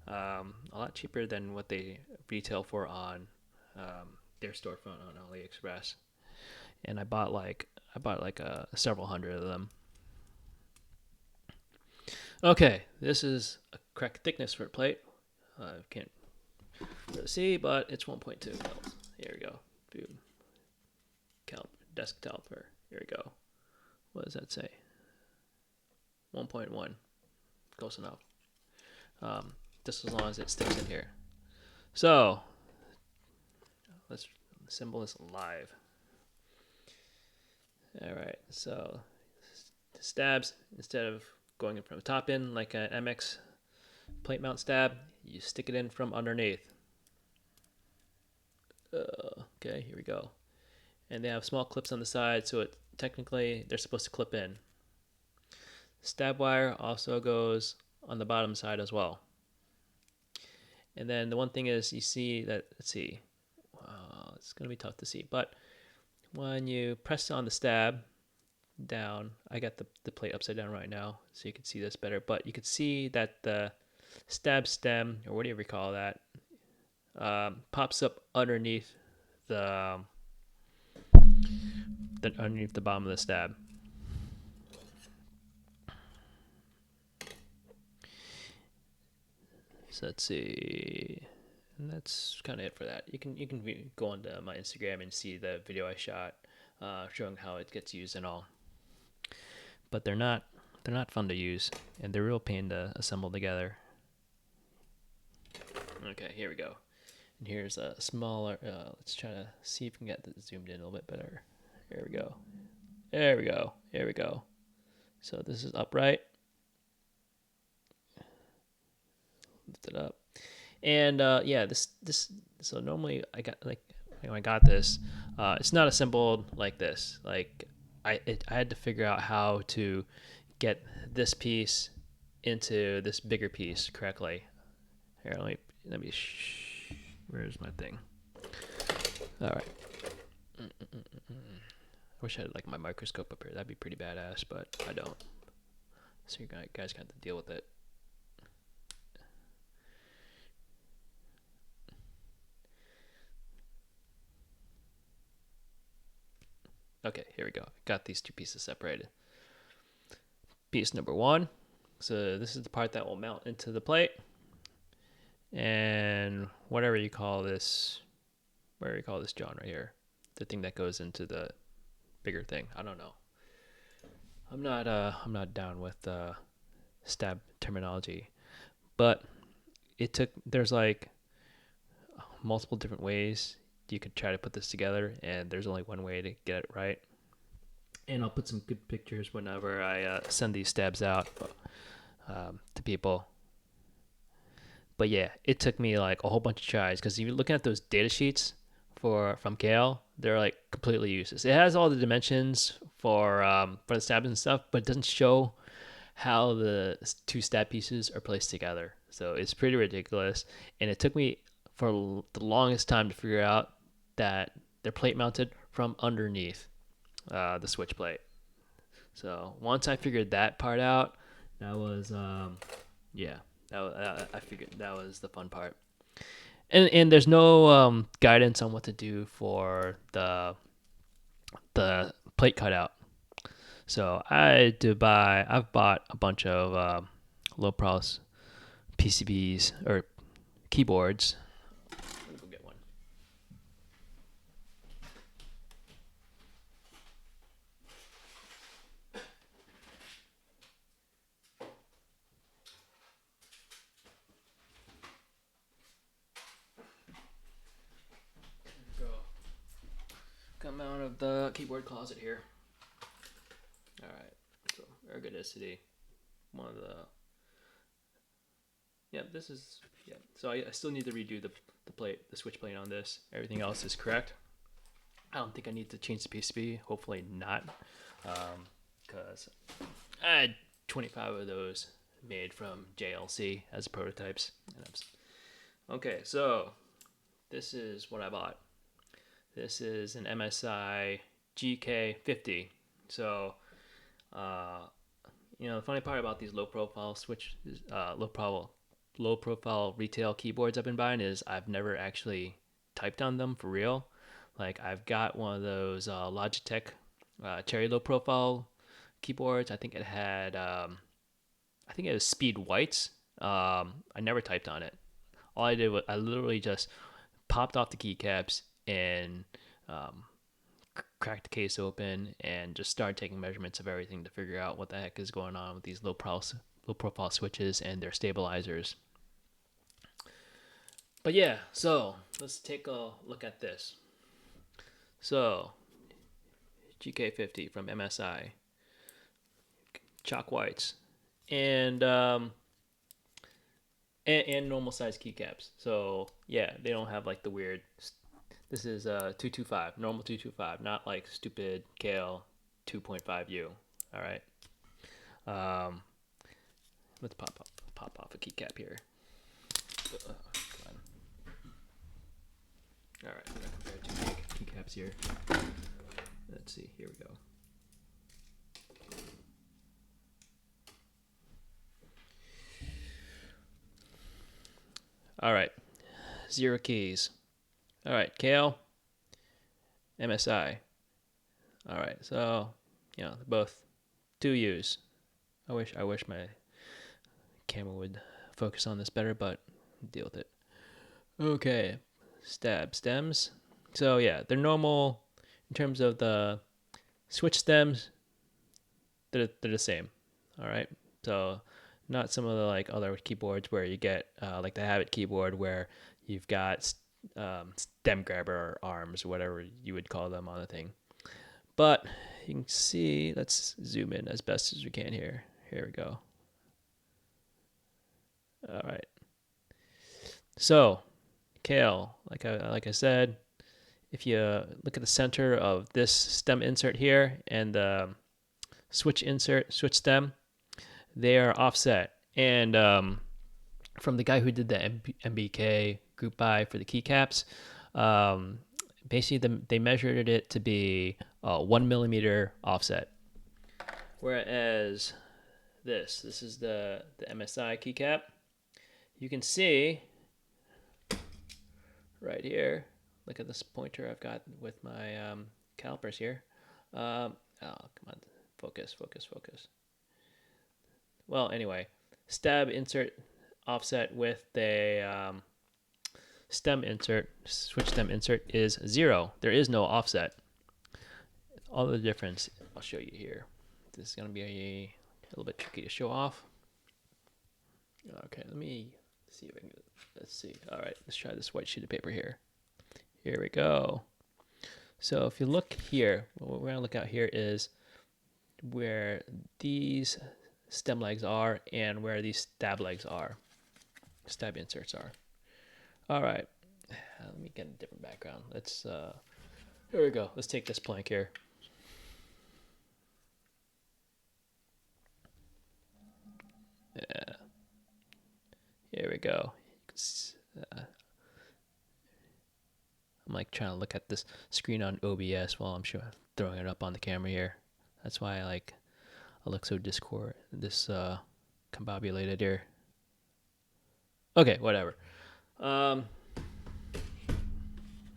A lot cheaper than what they retail for on their storefront on AliExpress. And I bought like several hundred of them. Okay, this is a correct thickness for a plate. I can't really see, but it's 1.2 mils. Here we go. Dude. Desk caliper. Here we go. What does that say? 1.1. Close enough. Just as long as it sticks in here. So let's assemble this live. Alright, so stabs, instead of going in from the top in like an MX plate mount stab, you stick it in from underneath. Okay, here we go. And they have small clips on the side, so technically they're supposed to clip in. Stab wire also goes on the bottom side as well. And then the one thing is, you see that, let's see, it's going to be tough to see, but when you press on the stab down, I got the plate upside down right now, so you can see this better, but you can see that the stab stem, or whatever you call that, pops up underneath underneath the bottom of the stab. So let's see, and that's kind of it for that. You can go onto my Instagram and see the video I shot showing how it gets used and all. But they're not fun to use, and they're real pain to assemble together. Okay, here we go. And here's a smaller. Let's try to see if we can get this zoomed in a little bit better. Here we go. There we go. Here we go. So this is upright. Lift it up, and yeah, this. So normally I got this. It's not assembled like this. Like I had to figure out how to get this piece into this bigger piece correctly. Here, let me. Where's my thing? All right. I wish I had like my microscope up here. That'd be pretty badass, but I don't. So you guys got to deal with it. Okay, here we go. Got these two pieces separated. Piece number 1. So this is the part that will mount into the plate. And whatever you call this John right here, the thing that goes into the bigger thing. I don't know. I'm not down with stab terminology, but there's like multiple different ways you could try to put this together, and there's only one way to get it right. And I'll put some good pictures whenever I send these stabs out to people. But yeah, it took me like a whole bunch of tries, because if you're looking at those data sheets from Kailh, they're like completely useless. It has all the dimensions for the stabs and stuff, but it doesn't show how the two stab pieces are placed together. So it's pretty ridiculous, and it took me for the longest time to figure out that they're plate mounted from underneath the switch plate. So once I figured that part out, that was I figured that was the fun part. And there's no guidance on what to do for the plate cutout. So I've bought a bunch of low pros PCBs or keyboards. Let me go get one. Go. Come out of the keyboard closet here. All right. So ergodicity. One of the this is So I still need to redo the switch plate on this. Everything else is correct. I don't think I need to change the PCB. Hopefully not, because I had 25 of those made from JLC as prototypes. Okay, so this is what I bought. This is an MSI GK50. So, the funny part about these low profile retail keyboards I've been buying is I've never actually typed on them for real. Like I've got one of those Logitech cherry low profile keyboards. I think it was speed whites. I never typed on it. All I did was I literally just popped off the keycaps and um, cracked the case open and just started taking measurements of everything to figure out what the heck is going on with these low profile switches and their stabilizers. But yeah, so let's take a look at this. So GK50 from MSI, chalk whites, and normal size keycaps. So yeah, they don't have like the weird. This is 225, normal 225, not like stupid Kailh 2.5U. All right. Let's pop off a keycap here. Come on. All right, I'm gonna compare two keycaps here. Let's see. Here we go. All right, 0 keys. All right, Kailh, MSI. All right, so they're both 2Us. I wish my camera would focus on this better, but deal with it. Okay, stems. So yeah, they're normal in terms of the switch stems. They're the same. All right, so not some of the like other keyboards where you get like the Habit keyboard where you've got stem grabber arms, whatever you would call them on the thing. But you can see, let's zoom in as best as we can here. Here we go. All right. So, Kailh, like I said, if you look at the center of this stem insert here and the switch stem, they are offset. And from the guy who did the MBK group buy for the keycaps, basically they measured it to be 1 millimeter offset. Whereas this is the MSI keycap. You can see right here. Look at this pointer I've got with my calipers here. Oh, come on, focus. Well, anyway, stab insert offset with the switch stem insert is 0. There is no offset. All the difference, I'll show you here. This is going to be a little bit tricky to show off. Okay, let me see if I can, let's see. All right, let's try this white sheet of paper here. Here we go. So if you look here, what we're going to look at here is where these stem legs are and where these stab inserts are. All right, let me get a different background. Here we go. Let's take this plank here. Yeah. Here we go. I'm like trying to look at this screen on OBS while I'm throwing it up on the camera here. That's why I look so discombobulated here. Okay, whatever.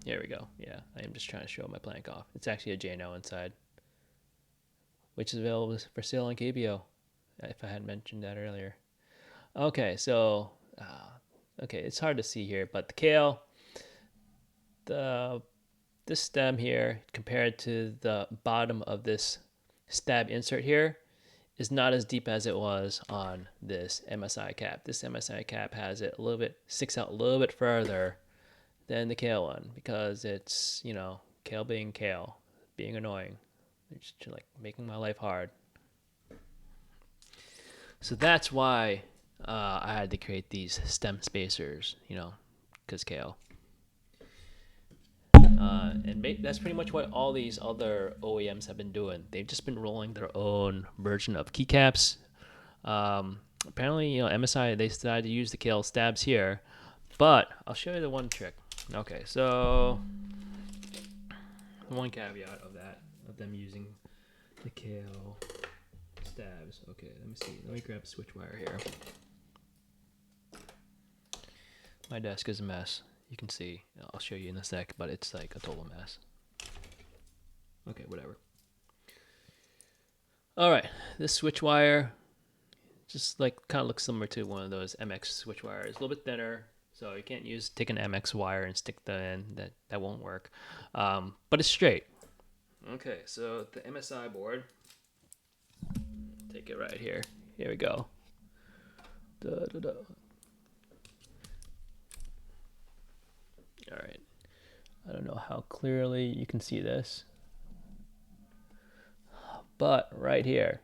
Here we go. Yeah, I am just trying to show my plank off. It's actually a J&O inside, which is available for sale on Keebio, if I hadn't mentioned that earlier. Okay, so okay, it's hard to see here, but the Kailh, this stem here compared to the bottom of this stab insert here is not as deep as it was on this MSI cap. This MSI cap has it a little bit, sticks out a little bit further than the Kailh one because it's, you know, Kailh being Kailh, being annoying. It's just like making my life hard. So that's why I had to create these stem spacers, you know, because Kailh. That's pretty much what all these other OEMs have been doing. They've just been rolling their own version of keycaps. Apparently, you know, MSI, they decided to use the Kailh stabs here, but I'll show you the one trick. Okay, so one caveat of that, of them using the Kailh stabs. Okay, let me see. Let me grab a switch wire here. My desk is a mess. You can see. I'll show you in a sec, but it's like a total mess. Okay, whatever. All right, this switch wire just like kind of looks similar to one of those MX switch wires. A little bit thinner, so you can't take an MX wire and stick the end. That won't work. But it's straight. Okay, so the MSI board. Take it right here. Here we go. All right. I don't know how clearly you can see this, but right here,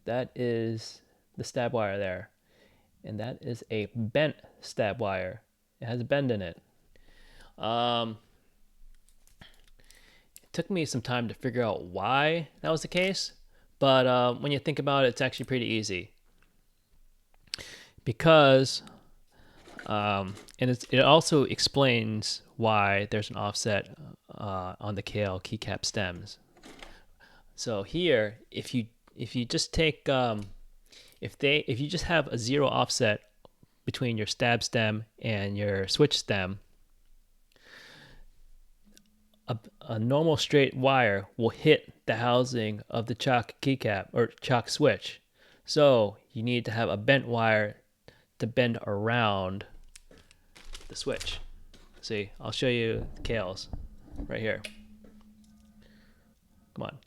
that is the stab wire there, and that is a bent stab wire. It has a bend in it. It took me some time to figure out why that was the case, but when you think about it, it's actually pretty easy. Because, and it also explains why there's an offset on the Kailh keycap stems. So here, if you just take if you just have a zero offset between your stab stem and your switch stem, a normal straight wire will hit the housing of the Choc keycap or Choc switch. So you need to have a bent wire to bend around the switch. See, I'll show you the Kailh's right here. Come on.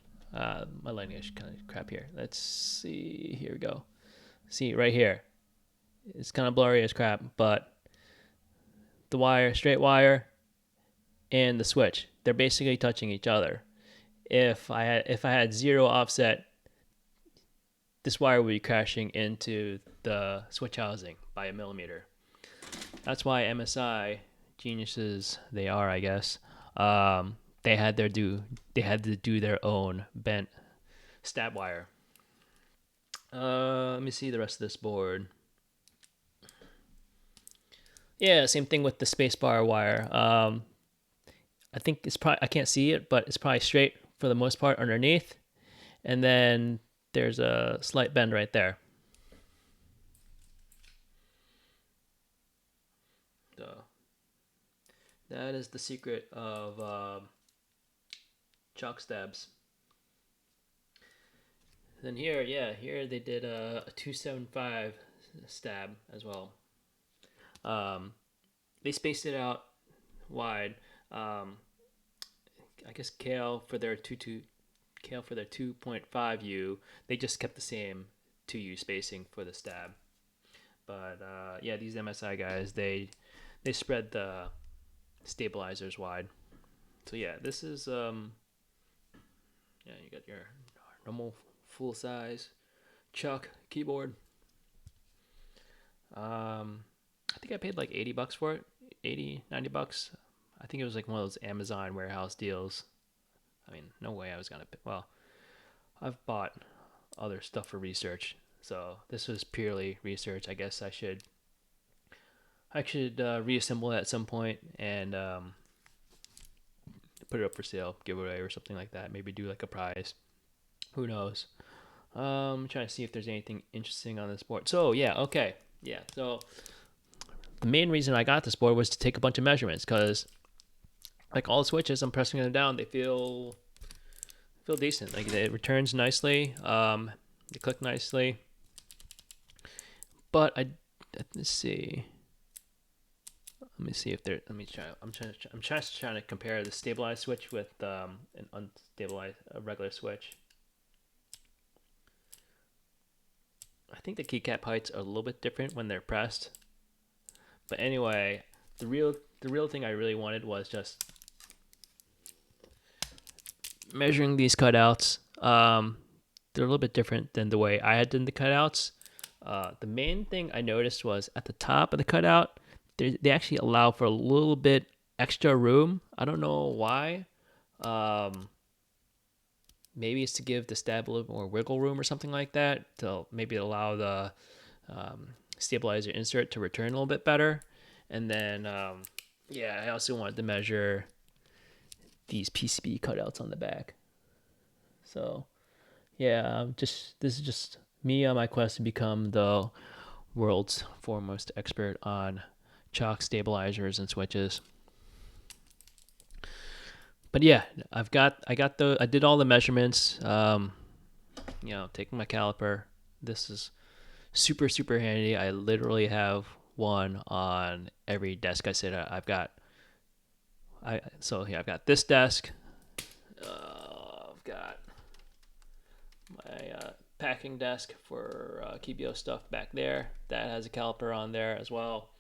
My lighting is kind of crap here. Let's see. Here we go. See, right here. It's kind of blurry as crap, but the wire, straight wire, and the switch, they're basically touching each other. If I had zero offset, this wire would be crashing into the switch housing by a millimeter. That's why MSI, geniuses they are, I guess, they had to do their own bent stab wire. Let me see the rest of this board. Yeah, same thing with the spacebar wire. I think it's probably, I can't see it, but it's probably straight for the most part underneath. And then there's a slight bend right there. So that is the secret of Choc stabs. Then here they did a 275 stab as well. They spaced it out wide. I guess Kailh for their 2.5U, they just kept the same 2U spacing for the stab. But yeah, these MSI guys, they spread the stabilizers wide. So yeah, this is yeah, you got your normal full size Choc keyboard. I think I paid like $80 for it, 80, $90. I think it was like one of those Amazon warehouse deals. I mean, no way I was gonna pay. Well, I've bought other stuff for research, so this was purely research. I guess I should reassemble it at some point and put it up for sale, giveaway or something like that. Maybe do like a prize. Who knows? I'm trying to see if there's anything interesting on this board. So yeah, okay, yeah. So the main reason I got this board was to take a bunch of measurements because like all the switches, I'm pressing them down, they feel decent. Like it returns nicely. They click nicely. But let's see. Let me see if they're. Let me try. I'm trying to compare the stabilized switch with an unstabilized regular switch. I think the keycap heights are a little bit different when they're pressed. But anyway, the real thing I really wanted was just measuring these cutouts. They're a little bit different than the way I had done the cutouts. The main thing I noticed was at the top of the cutout, they actually allow for a little bit extra room. I don't know why. Maybe it's to give the stab a little more wiggle room or something like that, to maybe allow the stabilizer insert to return a little bit better. And then, yeah, I also wanted to measure these PCB cutouts on the back. So, yeah, this is just me on my quest to become the world's foremost expert on Choc stabilizers and switches. But yeah, I did all the measurements. Taking my caliper. This is super handy. I literally have one on every desk I sit at. I've got this desk. I've got my packing desk for Keebio stuff back there. That has a caliper on there as well.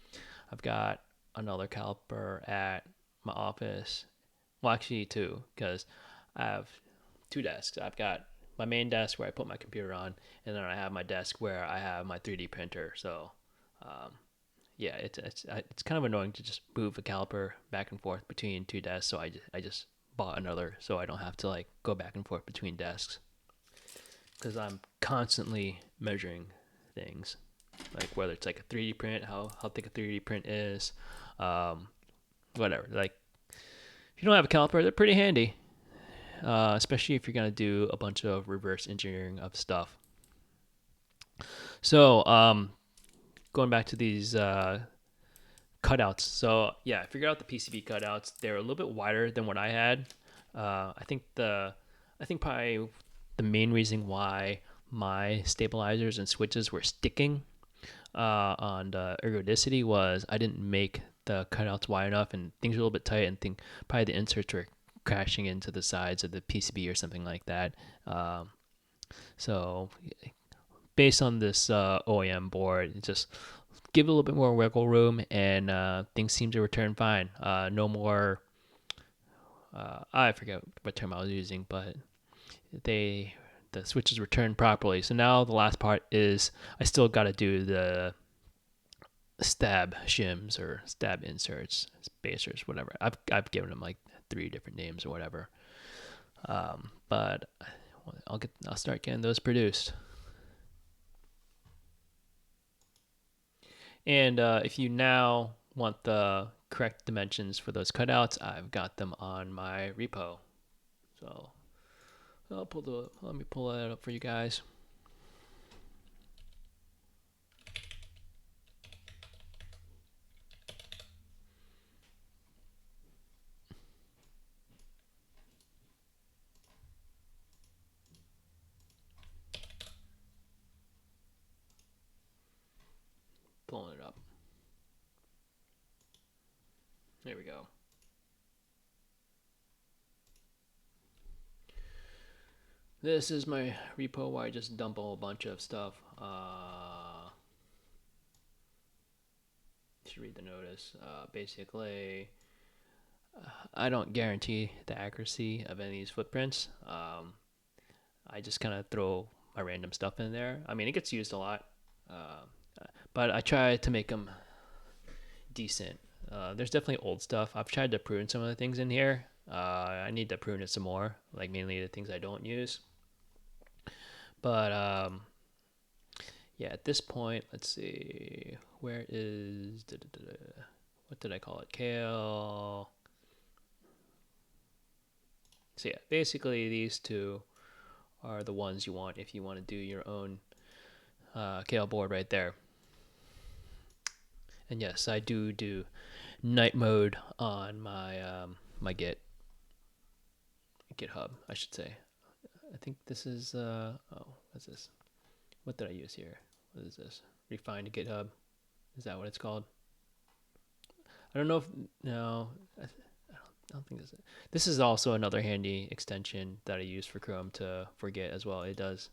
I've got another caliper at my office. Well, actually, two, because I have two desks. I've got my main desk where I put my computer on, and then I have my desk where I have my 3D printer. So, yeah, it's kind of annoying to just move a caliper back and forth between two desks. So I just bought another, so I don't have to like go back and forth between desks, because I'm constantly measuring things, like whether it's like a 3D print, how thick a 3D print is, whatever. Like if you don't have a caliper, they're pretty handy, especially if you're gonna do a bunch of reverse engineering of stuff. So going back to these cutouts. So yeah, I figured out the PCB cutouts. They're a little bit wider than what I had. I think probably the main reason why my stabilizers and switches were sticking on the ergodicity was I didn't make the cutouts wide enough, and things were a little bit tight, and think probably the inserts were crashing into the sides of the PCB or something like that. So based on this OEM board, just give it a little bit more wiggle room, and things seem to return fine. No more. I forget what term I was using, but the switches return properly. So now the last part is I still got to do the stab shims or stab inserts, spacers, whatever. I've given them like 3 different names or whatever. But I'll start getting those produced. And if you now want the correct dimensions for those cutouts, I've got them on my repo. So let me pull that up for you guys. Pulling it up. There we go. This is my repo where I just dump a whole bunch of stuff. You should read the notice. Basically, I don't guarantee the accuracy of any of these footprints. I just kind of throw my random stuff in there. I mean, it gets used a lot, but I try to make them decent. There's definitely old stuff. I've tried to prune some of the things in here. I need to prune it some more, like mainly the things I don't use. But yeah, at this point, let's see, where is what did I call it? Kailh. So yeah, basically these two are the ones you want if you want to do your own Kailh board right there. And yes, I do night mode on my my GitHub, I should say. I think this is what's this? What did I use here? What is this? Refined GitHub. Is that what it's called? I don't know if no. I don't think this is. This is also another handy extension that I use for Chrome for Git as well. It does.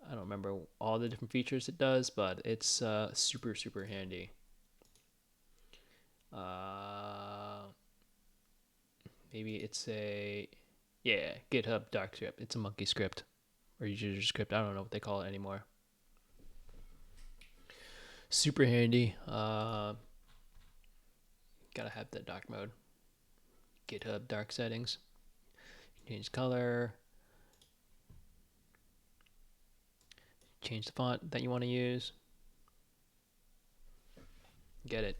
I don't remember all the different features it does, but it's super handy. Maybe it's a GitHub dark script. It's a monkey script or user script. I don't know what they call it anymore. Super handy. Gotta have the dark mode. GitHub dark settings. Change color. Change the font that you want to use. Get it.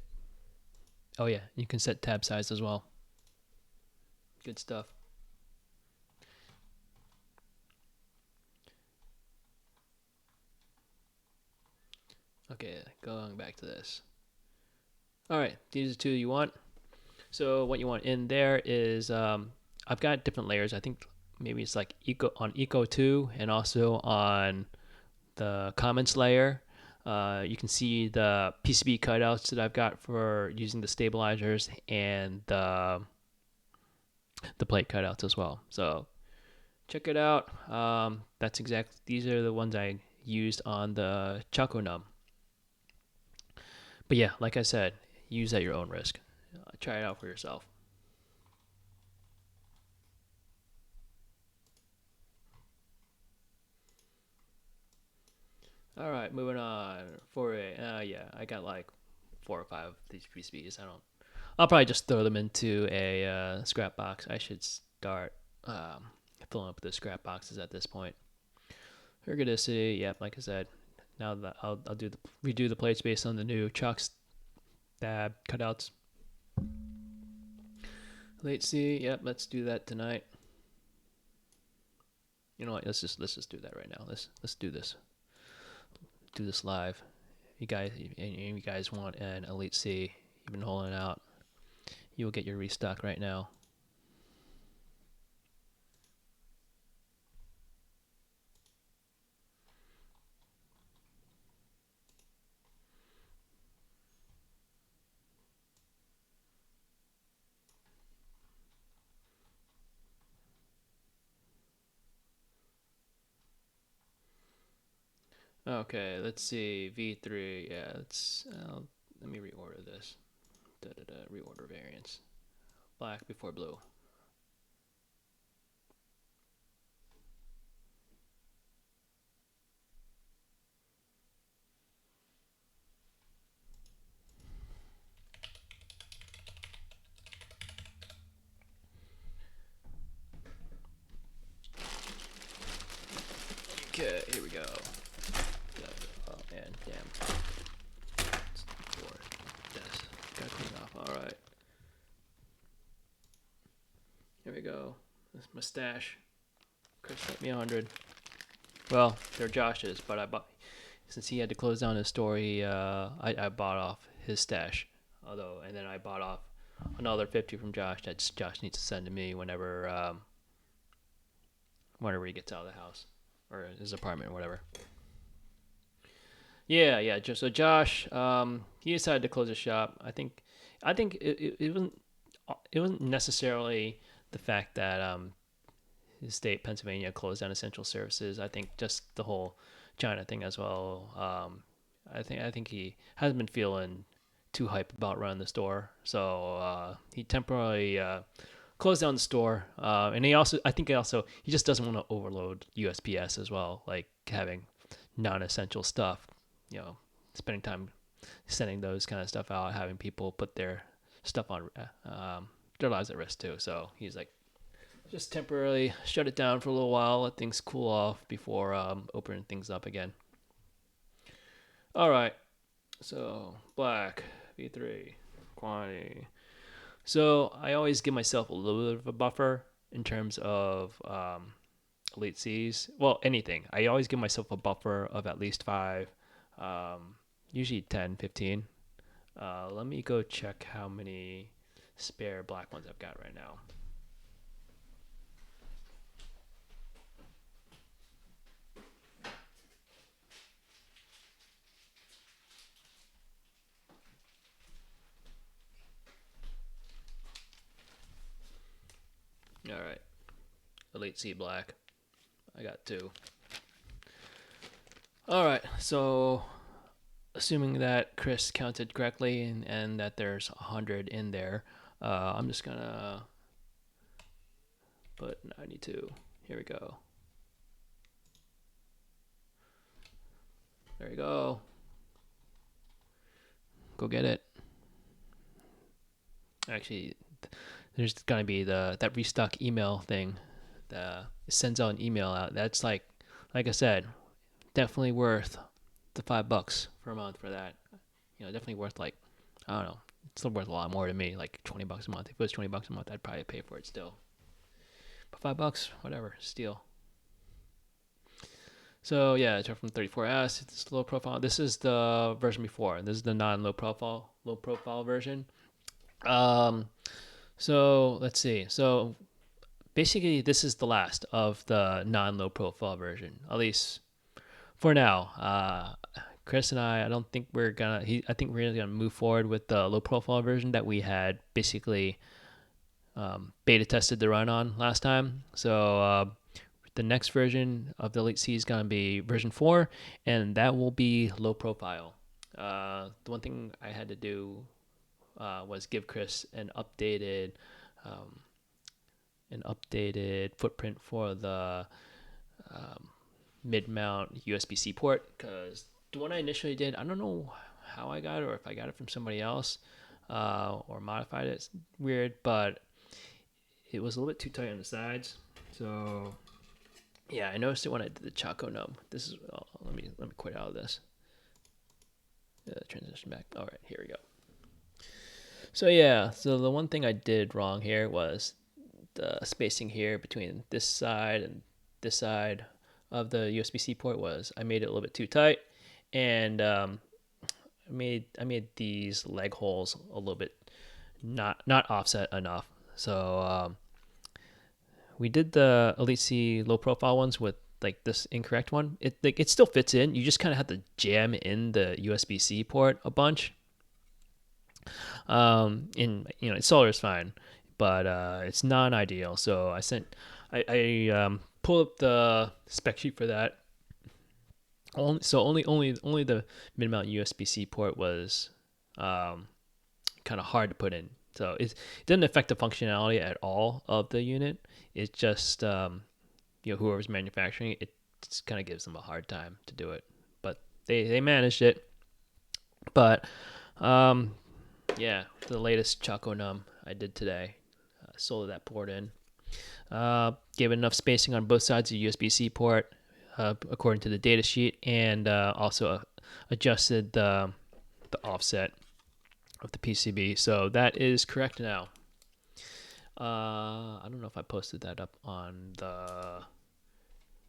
Oh yeah, you can set tab size as well. Good stuff. Okay, going back to this. All right, these are two you want. So what you want in there is I've got different layers. I think maybe it's like Eco 2 and also on the comments layer. You can see the PCB cutouts that I've got for using the stabilizers and the plate cutouts as well. So check it out. These are the ones I used on the Choco Num. But yeah, like I said, use at your own risk. Try it out for yourself. All right, moving on. I got like 4 or 5 of these PCBs. I'll probably just throw them into a scrap box. I should start filling up the scrap boxes at this point. Ergodicity, yep, like I said. Now that I'll redo the plates based on the new Choc Pcb Cutouts. Latency, yep, let's do that tonight. You know what? Let's just do that right now. Let's do this. Do this live. You guys want an Elite C? You've been holding out. You'll get your restock right now. Okay, let's see. V3. Yeah, let me reorder this. Reorder variants. Black before blue. Okay, here we go. Oh man, damn. Yes, gotta clean off. All right. Here we go. This mustache. Chris sent me 100. Well, they're Josh's, but since he had to close down his store, I bought off his stash. And then I bought off another 50 from Josh that Josh needs to send to me whenever he gets out of the house or his apartment or whatever. Yeah. So Josh, he decided to close his shop. I think it wasn't necessarily the fact that his state, Pennsylvania, closed down essential services. I think just the whole China thing as well. I think he hasn't been feeling too hype about running the store, so he temporarily closed down the store. And he just doesn't want to overload USPS as well, like having non-essential stuff. Spending time sending those kind of stuff out, having people put their stuff on their lives at risk too. So he's like, just temporarily shut it down for a little while, let things cool off before opening things up again. All right, so black V3 quantity. So I always give myself a little bit of a buffer in terms of Elite Cs. Well, anything. I always give myself a buffer of at least 5, usually 10, 15. Let me go check how many spare black ones I've got right now. All right, Elite C black. I got 2. All right, so assuming that Chris counted correctly and that there's 100 in there, I'm just gonna put 92. Here we go. There you go. Go get it. Actually, there's gonna be that restock email thing. It sends out an email out. That's like I said, definitely worth the $5 per month for that. Definitely worth, like, I don't know. It's still worth a lot more to me, like $20 a month. If it was $20 a month, I'd probably pay for it still. But $5, whatever, steal. So yeah, it's from 34S. It's low profile. This is the version before. This is the non-low profile version. So let's see. So basically, this is the last of the non-low profile version, at least for now. Chris and I don't think we're gonna. I think we're gonna move forward with the low profile version that we had basically beta tested the run on last time. So the next version of the Elite C is gonna be version 4, and that will be low profile. The one thing I had to do was give Chris um, an updated footprint for the mid-mount USB-C port, because the one I initially did, I don't know how I got it or if I got it from somebody else or modified it. It's weird, but it was a little bit too tight on the sides. So yeah, I noticed it when I did the Choco Num. This is let me quit out of this. Transition back. All right, here we go. So yeah, so the one thing I did wrong here was the spacing here between this side and this side of the USB-C port was I made it a little bit too tight, and I made these leg holes a little bit not offset enough. So we did the Elite C low profile ones with like this incorrect one. It still fits in. You just kind of have to jam in the USB-C port a bunch. In solar is fine, but it's non ideal. So I pulled up the spec sheet for that. Only the mid mount USB-C port was kind of hard to put in. So it didn't affect the functionality at all of the unit. It's just whoever's manufacturing it, it just kind of gives them a hard time to do it. But they managed it. But yeah, the latest Choco Num I did today. Soldered that port in. Gave it enough spacing on both sides of the USB-C port, according to the data sheet, and also adjusted the offset of the PCB. So that is correct now. I don't know if I posted that up on the.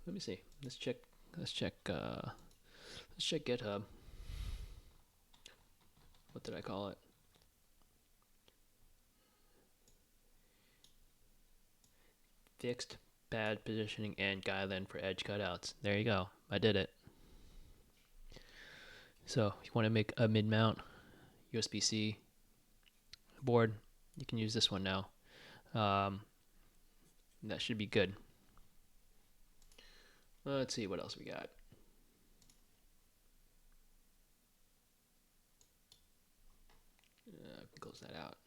Let me see. Let's check. Let's check GitHub. What did I call it? Fixed pad positioning and guideline for edge cutouts. There you go. I did it. So if you want to make a mid-mount USB-C board, you can use this one now. That should be good. Let's see what else we got. Close that out.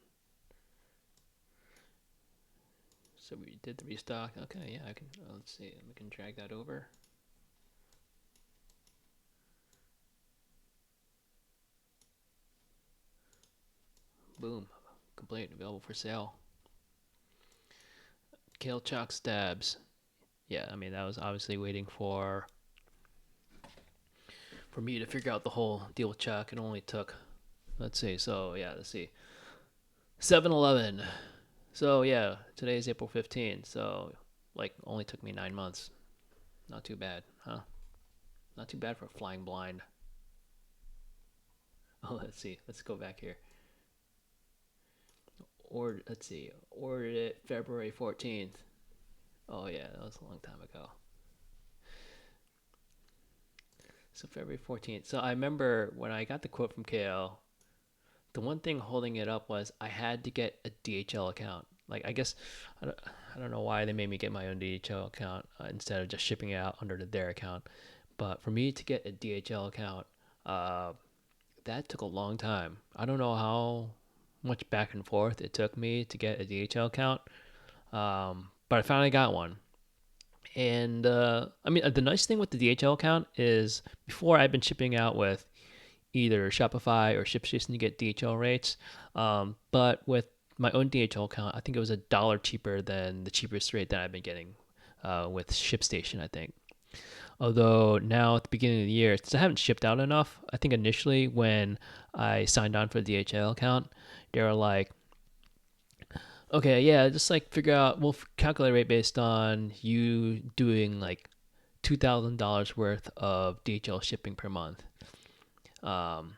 So we did the restock. Okay, yeah, I can. Let's see. We can drag that over. Boom. Complete. Available for sale. Kailh Choc stabs. Yeah, I mean, that was obviously waiting for me to figure out the whole deal with Choc. It only took, let's see. So yeah, let's see. 7-Eleven. So yeah, today is April 15th. So like only took me 9 months. Not too bad, huh? Not too bad for flying blind. Oh, let's see. Let's go back here. Or let's see, ordered it February 14th. Oh yeah, that was a long time ago. So February 14th. So I remember when I got the quote from Kailh, the one thing holding it up was I had to get a DHL account. Like I guess I don't know why they made me get my own DHL account instead of just shipping it out under their account. But for me to get a DHL account, uh, that took a long time. I don't know how much back and forth it took me to get a DHL account, but I finally got one. And I mean, the nice thing with the DHL account is before I've been shipping out with either Shopify or ShipStation to get DHL rates. But with my own DHL account, I think it was $1 cheaper than the cheapest rate that I've been getting with ShipStation, I think. Although now at the beginning of the year, since I haven't shipped out enough, I think initially when I signed on for the DHL account, they were like, okay, yeah, just like figure out, we'll calculate rate based on you doing like $2,000 worth of DHL shipping per month. Um,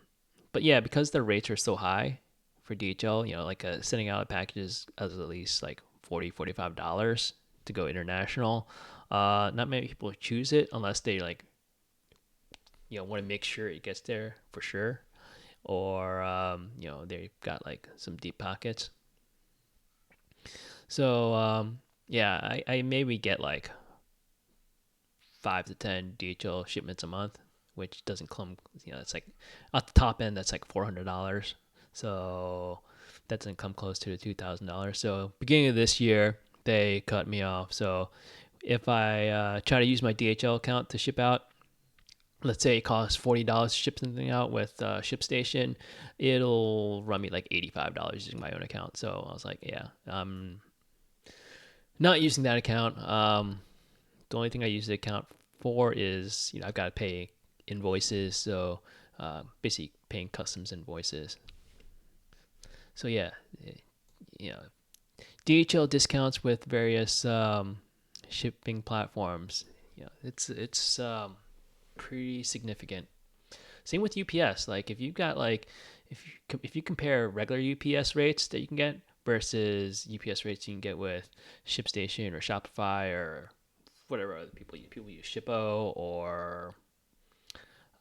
but yeah, because the rates are so high for DHL, like sending out packages as at least like $40, $45 to go international. Not many people choose it unless they like, want to make sure it gets there for sure, or they've got like some deep pockets. So yeah, I maybe get like 5 to 10 DHL shipments a month, which doesn't come. It's like at the top end, that's like $400. So that doesn't come close to the $2,000. So beginning of this year, they cut me off. So if I try to use my DHL account to ship out, let's say it costs $40 to ship something out with ShipStation, it'll run me like $85 using my own account. So I was like, yeah, I'm not using that account. The only thing I use the account for is, I've got to pay invoices. So basically paying customs invoices. So yeah, you know, DHL discounts with various shipping platforms. It's pretty significant. Same with UPS. Like if you've got like if you compare regular UPS rates that you can get versus UPS rates you can get with ShipStation or Shopify or whatever other people use, Shippo, or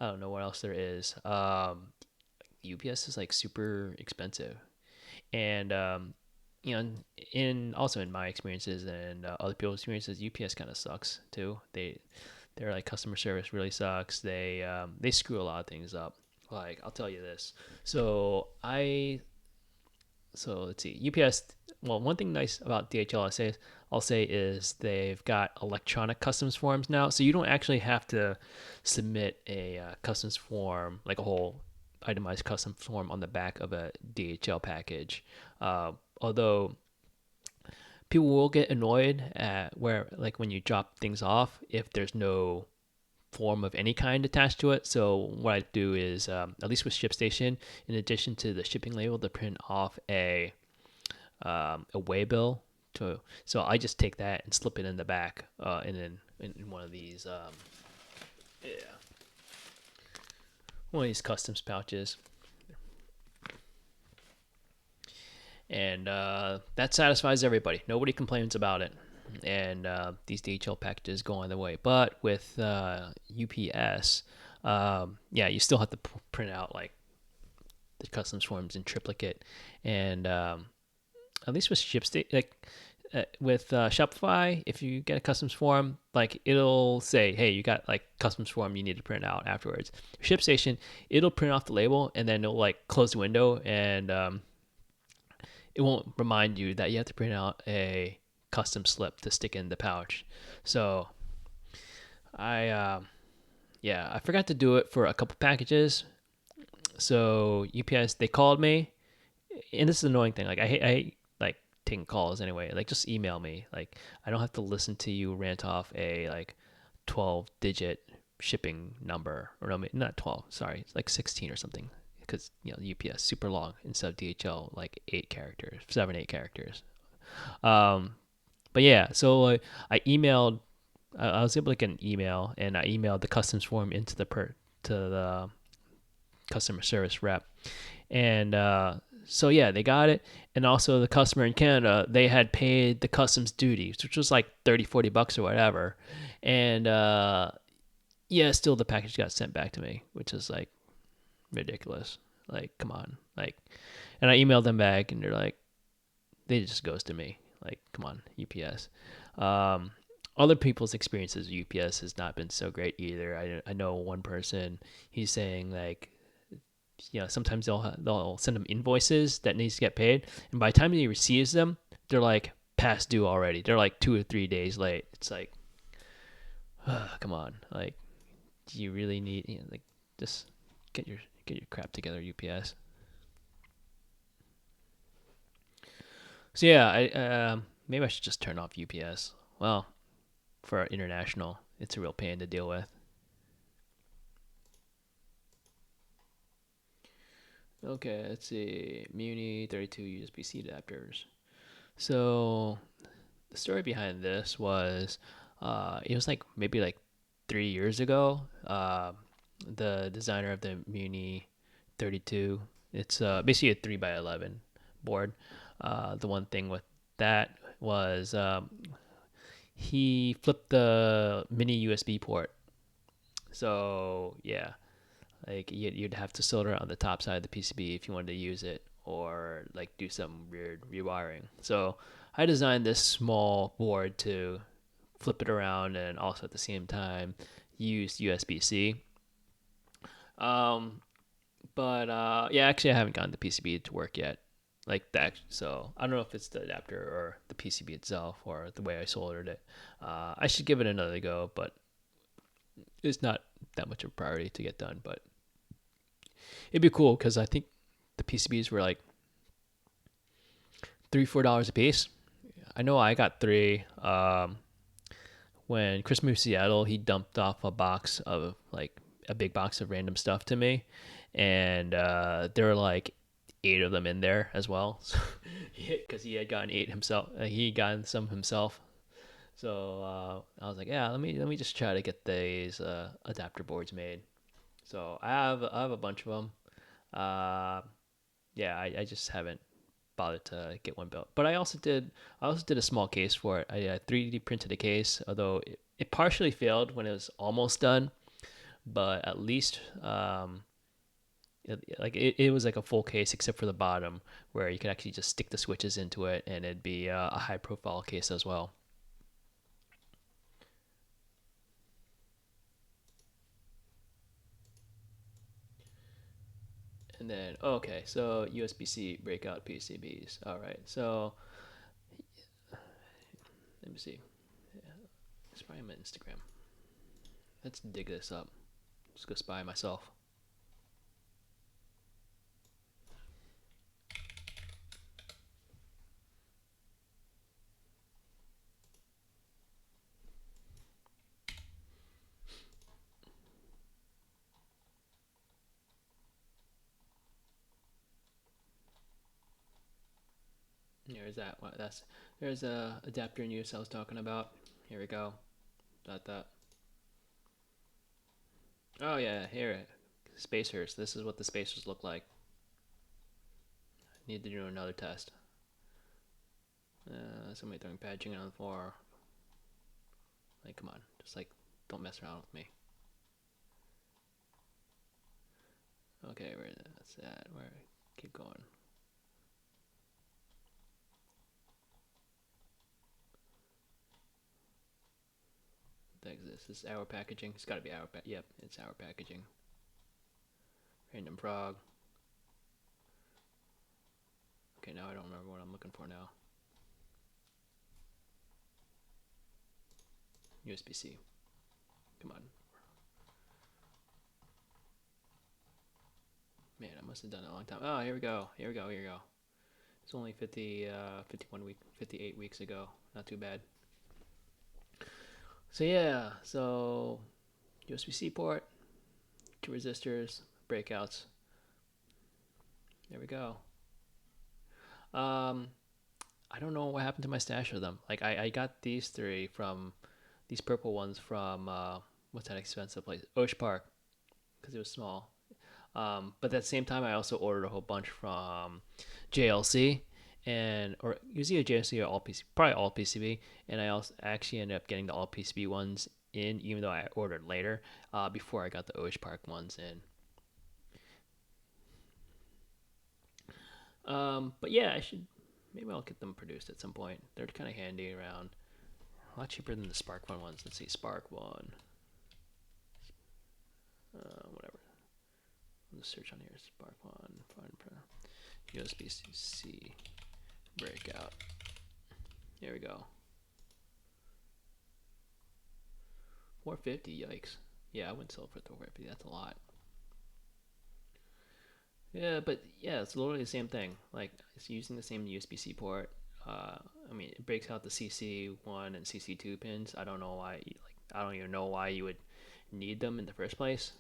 I don't know what else there is. UPS is like super expensive, and in also in my experiences and other people's experiences, UPS kind of sucks too. Their like customer service really sucks. They screw a lot of things up. Like I'll tell you this. So let's see. UPS. Well, one thing nice about DHL I'll say is they've got electronic customs forms now, so you don't actually have to submit a customs form, like a whole itemized customs form on the back of a DHL package. Although people will get annoyed at where like when you drop things off if there's no form of any kind attached to it. So what I do is, at least with ShipStation, in addition to the shipping label, to print off a way bill. So I just take that and slip it in the back, and then in one of these, yeah, one of these customs pouches, and that satisfies everybody. Nobody complains about it. And these DHL packages go on the way. But with UPS, yeah, you still have to print out like the customs forms in triplicate, and at least with ShipStation, like with Shopify, if you get a customs form, like it'll say, "Hey, you got like customs form you need to print out afterwards." ShipStation, it'll print off the label and then it'll like close the window, and it won't remind you that you have to print out a custom slip to stick in the pouch. So I forgot to do it for a couple packages. So UPS, they called me, and this is an annoying thing. Like I hate like taking calls anyway. Like just email me. Like I don't have to listen to you rant off a like 12-digit shipping number, or no, not 12. Sorry, it's like 16 or something. Because UPS super long instead of DHL like 7 8 characters. But yeah, so I emailed. I was able to get an email, and I emailed the customs form into to the customer service rep, and So yeah, they got it, and also the customer in Canada, they had paid the customs duties, which was like 30-40 bucks or whatever, and yeah, still the package got sent back to me, which is like ridiculous. Like, come on, like, and I emailed them back, and they're like, they just ghosted me. Like, come on, UPS. Other people's experiences with UPS has not been so great either. I know one person, he's saying like, sometimes they'll send him invoices that needs to get paid, and by the time he receives them, they're like past due already. They're like 2 or 3 days late. It's like, come on, like, do you really need, like, just get your crap together, UPS. So yeah, I maybe I should just turn off UPS. Well, for international, it's a real pain to deal with. Okay, let's see. Muni 32 USB-C adapters. So the story behind this was, it was like maybe like 3 years ago. The designer of the Muni 32, it's basically a 3x11 board. The one thing with that was, he flipped the mini USB port. So yeah, like you'd have to solder on the top side of the PCB if you wanted to use it, or like do some weird rewiring. So I designed this small board to flip it around and also at the same time use USB-C. Um, but yeah, actually I haven't gotten the PCB to work yet, like that. So I don't know if it's the adapter or the PCB itself or the way I soldered it. I should give it another go, but it's not that much of a priority to get done. But it'd be cool because I think the PCBs were like $3-4 a piece. I know I got three. When Chris moved to Seattle, he dumped off a box of like a big box of random stuff to me, and there were like 8 of them in there as well. So, because he had gotten 8 himself, he had gotten some himself. So I was like, yeah, let me just try to get these adapter boards made. So I have a bunch of them. Uh, yeah, I just haven't bothered to get one built. But I also did a small case for it. I 3D printed a case, although it partially failed when it was almost done. But at least it was like a full case except for the bottom where you could actually just stick the switches into it, and it'd be a high profile case as well. And then okay, so USB-C breakout PCBs. All right, so let me see. It's probably my Instagram. Let's dig this up. Let's go spy myself. There's that. There's a adapter in use I was talking about. Here we go. Got that. Oh yeah, here. Spacers. This is what the spacers look like. Need to do another test. Somebody throwing patching on the floor. Like, come on, just like, don't mess around with me. Okay, where that's at? Where? Keep going. What this? This is our packaging. It's got to be our. Yep, it's our packaging. Random frog. Okay, now I don't remember what I'm looking for now. USB-C. Come on. Man, I must have done it a long time. Oh, here we go. Here we go. Here we go. It's only 58 weeks ago. Not too bad. So yeah, so USB-C port, 2 resistors, breakouts. There we go. I don't know what happened to my stash of them. Like I got these 3 from these purple ones from what's that expensive place? Osh Park, because it was small. But at the same time, I also ordered a whole bunch from JLC, and or it was either JLC or all PC, probably all PCB. And I also actually ended up getting the all PCB ones in, even though I ordered later, before I got the Osh Park ones in. But yeah, I should maybe I'll get them produced at some point. They're kind of handy around. A lot cheaper than the Spark One ones. Let's see, Spark One, whatever. Let's search on here. Spark One, find USB-C Breakout. There we go. 450. Yikes. Yeah, I wouldn't sell it for 450. That's a lot. Yeah, but yeah, it's literally the same thing. Like it's using the same USB-C port. I mean, it breaks out the CC1 and CC2 pins. I don't know why. Like, I don't even know why you would need them in the first place.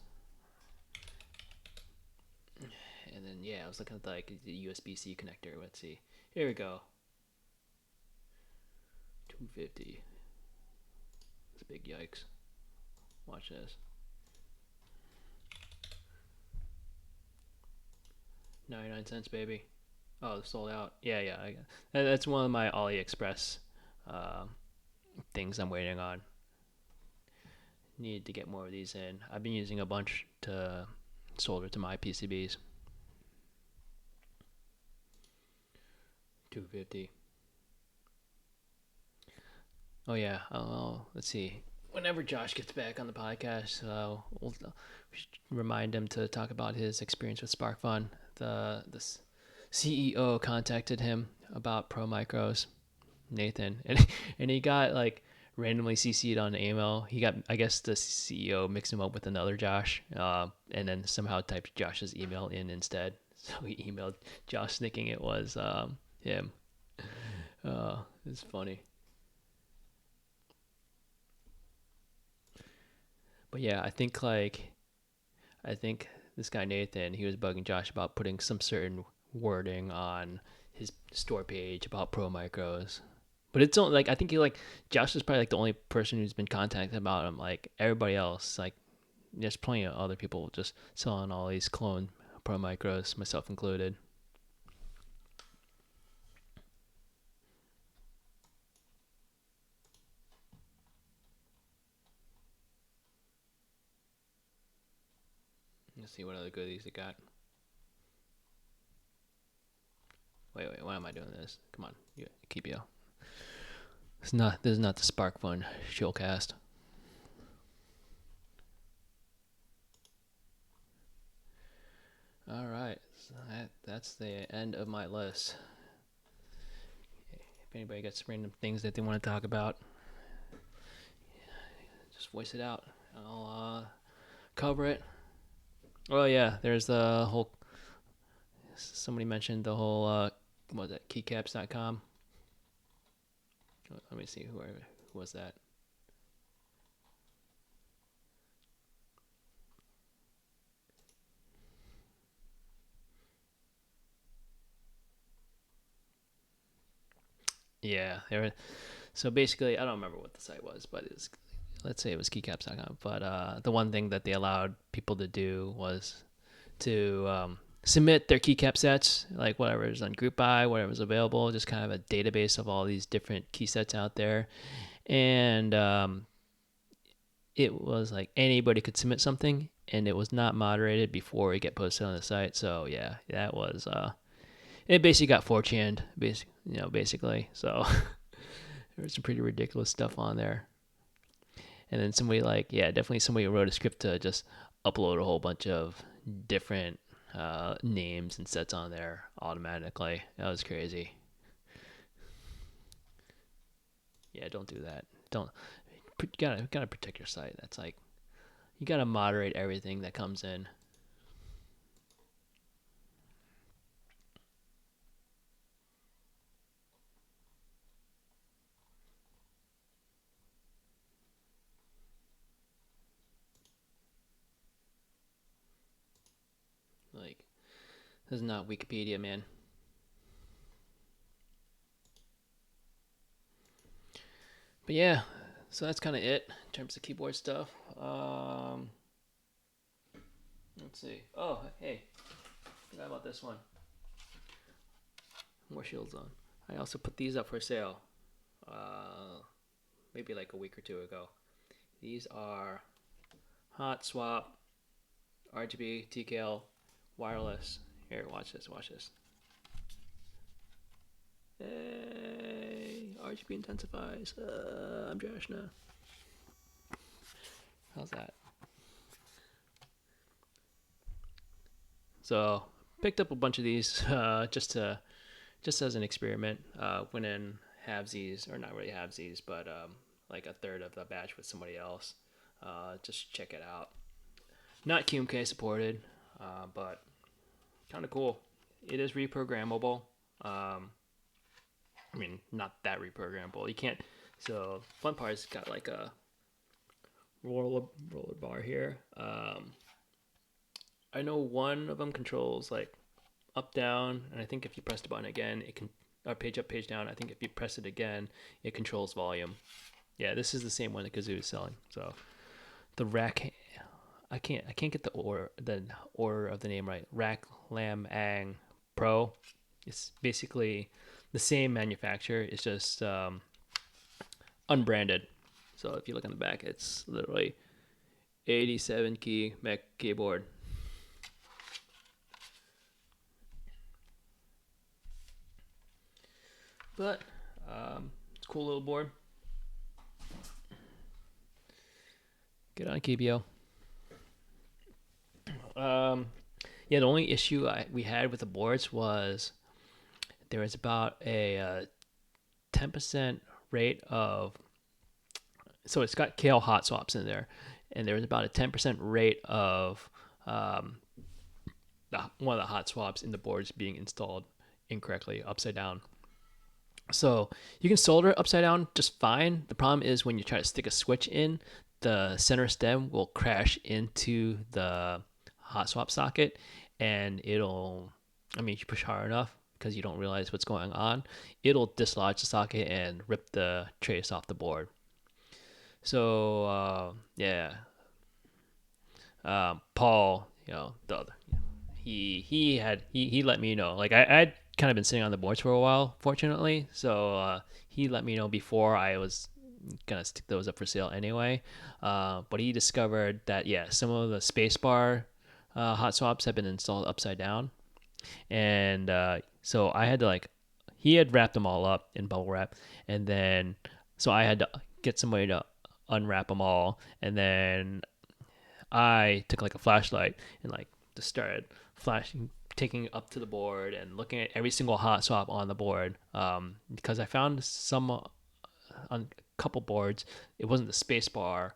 And then yeah, I was looking at like the USB-C connector. Let's see. Here we go. 250. It's a big yikes. Watch this. 99 cents, baby. Oh, it's sold out. Yeah. That's one of my AliExpress uh, things I'm waiting on. Need to get more of these in. I've been using a bunch to solder to my PCBs. 250. Oh yeah. Oh, let's see. Whenever Josh gets back on the podcast, we should remind him to talk about his experience with SparkFun. The CEO contacted him about Pro Micros, Nathan, and he got like randomly CC'd on the email. He got, I guess the CEO mixed him up with another Josh, and then somehow typed Josh's email in instead. So he emailed Josh thinking it was him. It's funny. But yeah, I think this guy Nathan, he was bugging Josh about putting some certain wording on his store page about Pro Micros. But it's only like I think he like Josh is probably like the only person who's been contacted about him. Like everybody else, like there's plenty of other people just selling all these clone Pro Micros, myself included. Let's see what other goodies they got. Wait, why am I doing this? Come on, Keebio. This is not the Spark Fun Shieldcast. All right, so that's the end of my list. If anybody got some random things that they want to talk about, just voice it out. I'll cover it. Oh yeah, there's the whole. Somebody mentioned the whole. What was that? Keycaps.com. Let me see who was that. Yeah, so basically, I don't remember what the site was, but it's let's say it was keycaps.com. But the one thing that they allowed people to do was to submit their keycap sets, like whatever's on Group Buy, whatever's available, just kind of a database of all these different key sets out there. And it was like anybody could submit something, and it was not moderated before it get posted on the site. So yeah, that was it. Basically got 4chaned, basically. So there was some pretty ridiculous stuff on there. And then somebody definitely somebody wrote a script to just upload a whole bunch of different names and sets on there automatically. That was crazy. Yeah, don't do that. Don't. You gotta protect your site. That's like you gotta moderate everything that comes in. Like this is not Wikipedia, man. But yeah, so that's kind of it in terms of keyboard stuff. Let's see. Oh, hey, forgot about this one. More shields on. I also put these up for sale. Maybe like a week or two ago. These are hot swap RGB TKL wireless. Here, watch this. Watch this. Hey, RGB intensifies. I'm Josh now. How's that? So picked up a bunch of these just as an experiment. Went in halvesies, or not really halvesies, but like a third of the batch with somebody else. Just check it out. Not QMK supported, but kind of cool. It is reprogrammable. I mean, not that reprogrammable. You can't. So fun part is got like a roller bar here. I know one of them controls like up down, and I think if you press the button again, it can. Or page up, page down. I think if you press it again, it controls volume. Yeah, this is the same one that Kazoo is selling. So the rack, I can't get the order of the name right. Rack Lam Ang Pro. It's basically the same manufacturer. It's just unbranded. So if you look on the back, it's literally 87 key Mech keyboard. But it's a cool little board. Get on Keebio. Yeah, the only issue we had with the boards was there was about a 10% rate of. So it's got Kailh hot swaps in there, and there was about a 10% rate of one of the hot swaps in the boards being installed incorrectly, upside down. So you can solder it upside down just fine. The problem is when you try to stick a switch in, the center stem will crash into the hot swap socket, and it'll, I mean, if you push hard enough because you don't realize what's going on, it'll dislodge the socket and rip the trace off the board. So yeah, Paul, the other, he let me know. Like I'd kind of been sitting on the boards for a while, fortunately. So he let me know before I was gonna stick those up for sale anyway. But he discovered that yeah, some of the spacebar hot swaps have been installed upside down, and so I had to like, he had wrapped them all up in bubble wrap, and then so I had to get somebody to unwrap them all, and then I took like a flashlight and like just started flashing, taking it up to the board and looking at every single hot swap on the board. Because I found some on a couple boards, it wasn't the spacebar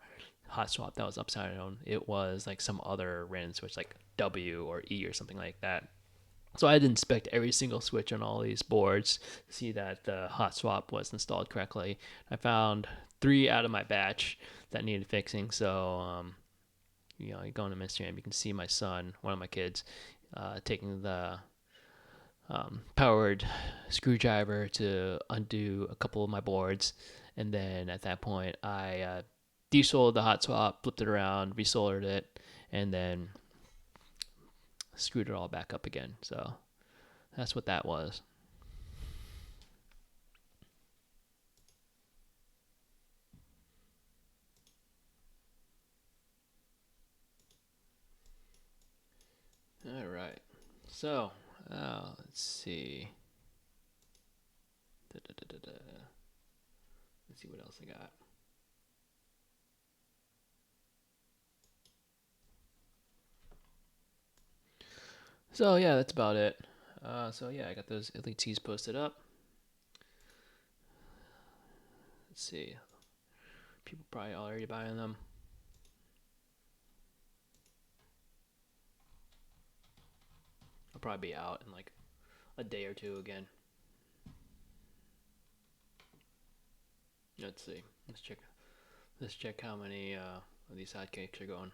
hot swap that was upside down. It was like some other random switch, like W or E or something like that. So I had to inspect every single switch on all these boards to see that the hot swap was installed correctly. I found 3 out of my batch that needed fixing. So you go on Instagram, you can see my son, one of my kids, taking the powered screwdriver to undo a couple of my boards, and then at that point, I desoldered the hot swap, flipped it around, resoldered it, and then screwed it all back up again. So that's what that was. All right. So let's see. Da-da-da-da-da. Let's see what else I got. So yeah, that's about it. So yeah, I got those Elite Tees posted up. Let's see. People probably already buying them. I'll probably be out in like a day or two again. Let's see. Let's check how many of these hotcakes are going.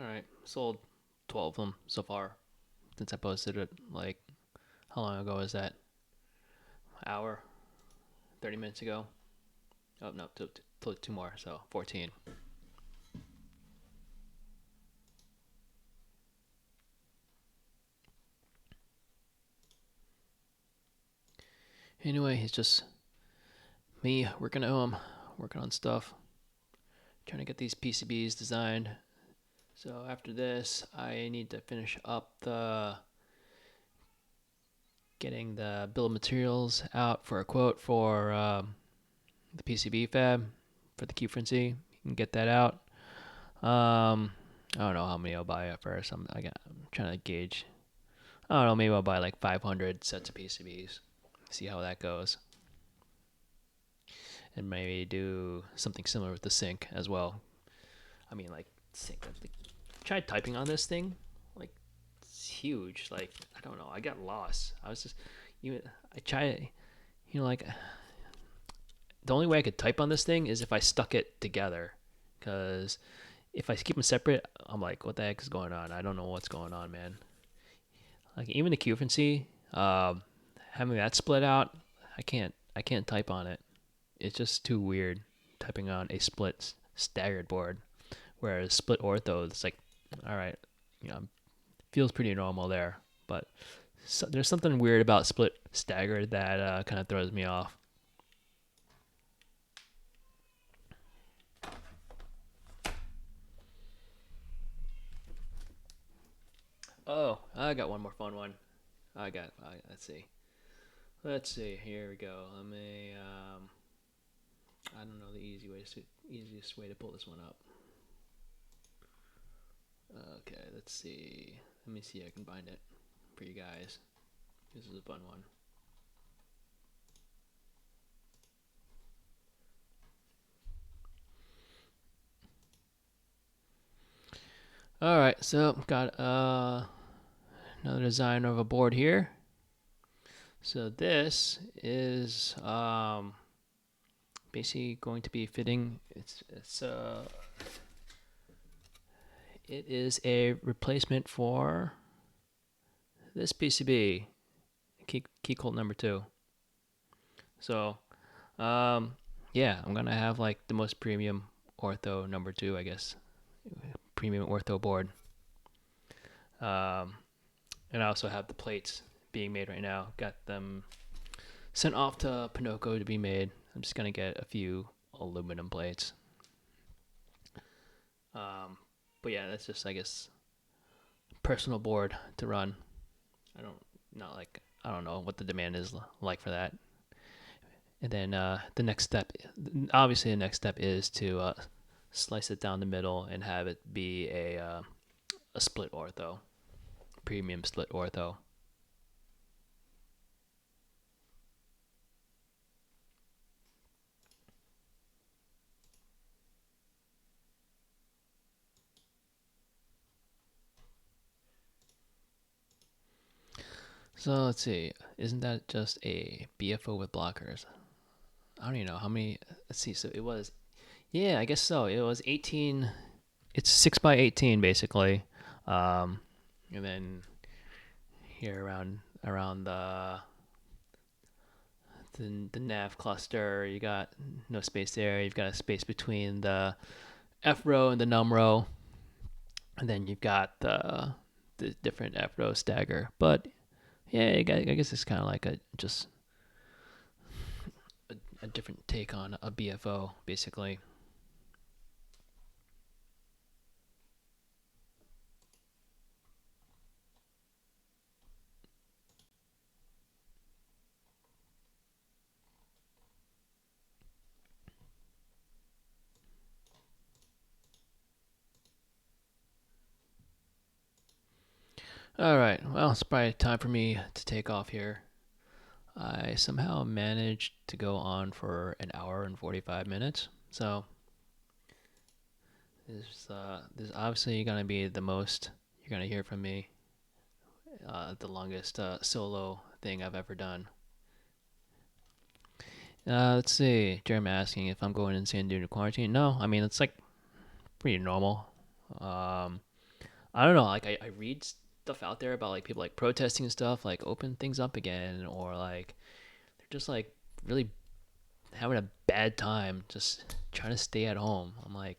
All right, sold 12 of them so far since I posted it. Like, how long ago was that? Hour, 30 minutes ago. Oh no, two more, so 14. Anyway, it's just me working at home, working on stuff, trying to get these PCBs designed. So after this, I need to finish up the getting the bill of materials out for a quote for the PCB fab for the Q-Frenzy. You can get that out. I don't know how many I'll buy at first. I'm trying to gauge. I don't know. Maybe I'll buy like 500 sets of PCBs. See how that goes, and maybe do something similar with the sync as well. I mean, like sync. Like, tried typing on this thing. Like it's huge. Like I don't know. I got lost. I was just I try. Like the only way I could type on this thing is if I stuck it together, because if I keep them separate, I'm like, what the heck is going on? I don't know what's going on, man. Like even the Q-Frenzy, having that split out, I can't type on it. It's just too weird typing on a split staggered board. Whereas split ortho, it's like, all right, feels pretty normal there. But there's something weird about split staggered that kind of throws me off. Oh, I got one more fun one. Let's see. Let's see. Here we go. Let me. I don't know the easiest way to pull this one up. Okay, let's see. Let me see if I can find it for you guys. This is a fun one. All right, so got another design of a board here. So this is basically going to be fitting. It is a replacement for this PCB, Keilh number 2. So, yeah, I'm gonna have like the most premium ortho number 2, I guess, premium ortho board. And I also have the plates being made right now. Got them sent off to Pinocchio to be made. I'm just gonna get a few aluminum plates. But yeah, that's just, I guess, personal board to run. I don't know what the demand is like for that. And then the next step is to slice it down the middle and have it be a split ortho, premium split ortho. So let's see, isn't that just a BFO with blockers? I don't even know how many. Let's see. So it was, yeah, I guess so. It was 18. It's 6 by 18 basically, and then here around the nav cluster, you got no space there. You've got a space between the F row and the num row, and then you've got the different F row stagger. But yeah, I guess it's kind of like just a different take on a BFO basically. All right, well, it's probably time for me to take off here. I somehow managed to go on for an hour and 45 minutes. So this obviously going to be the most you're going to hear from me. The longest solo thing I've ever done. Let's see. Jeremy asking if I'm going insane due to quarantine. No, I mean, it's like pretty normal. I don't know. Like I read stuff out there about like people like protesting and stuff, like open things up again, or like they're just like really having a bad time, just trying to stay at home. I'm like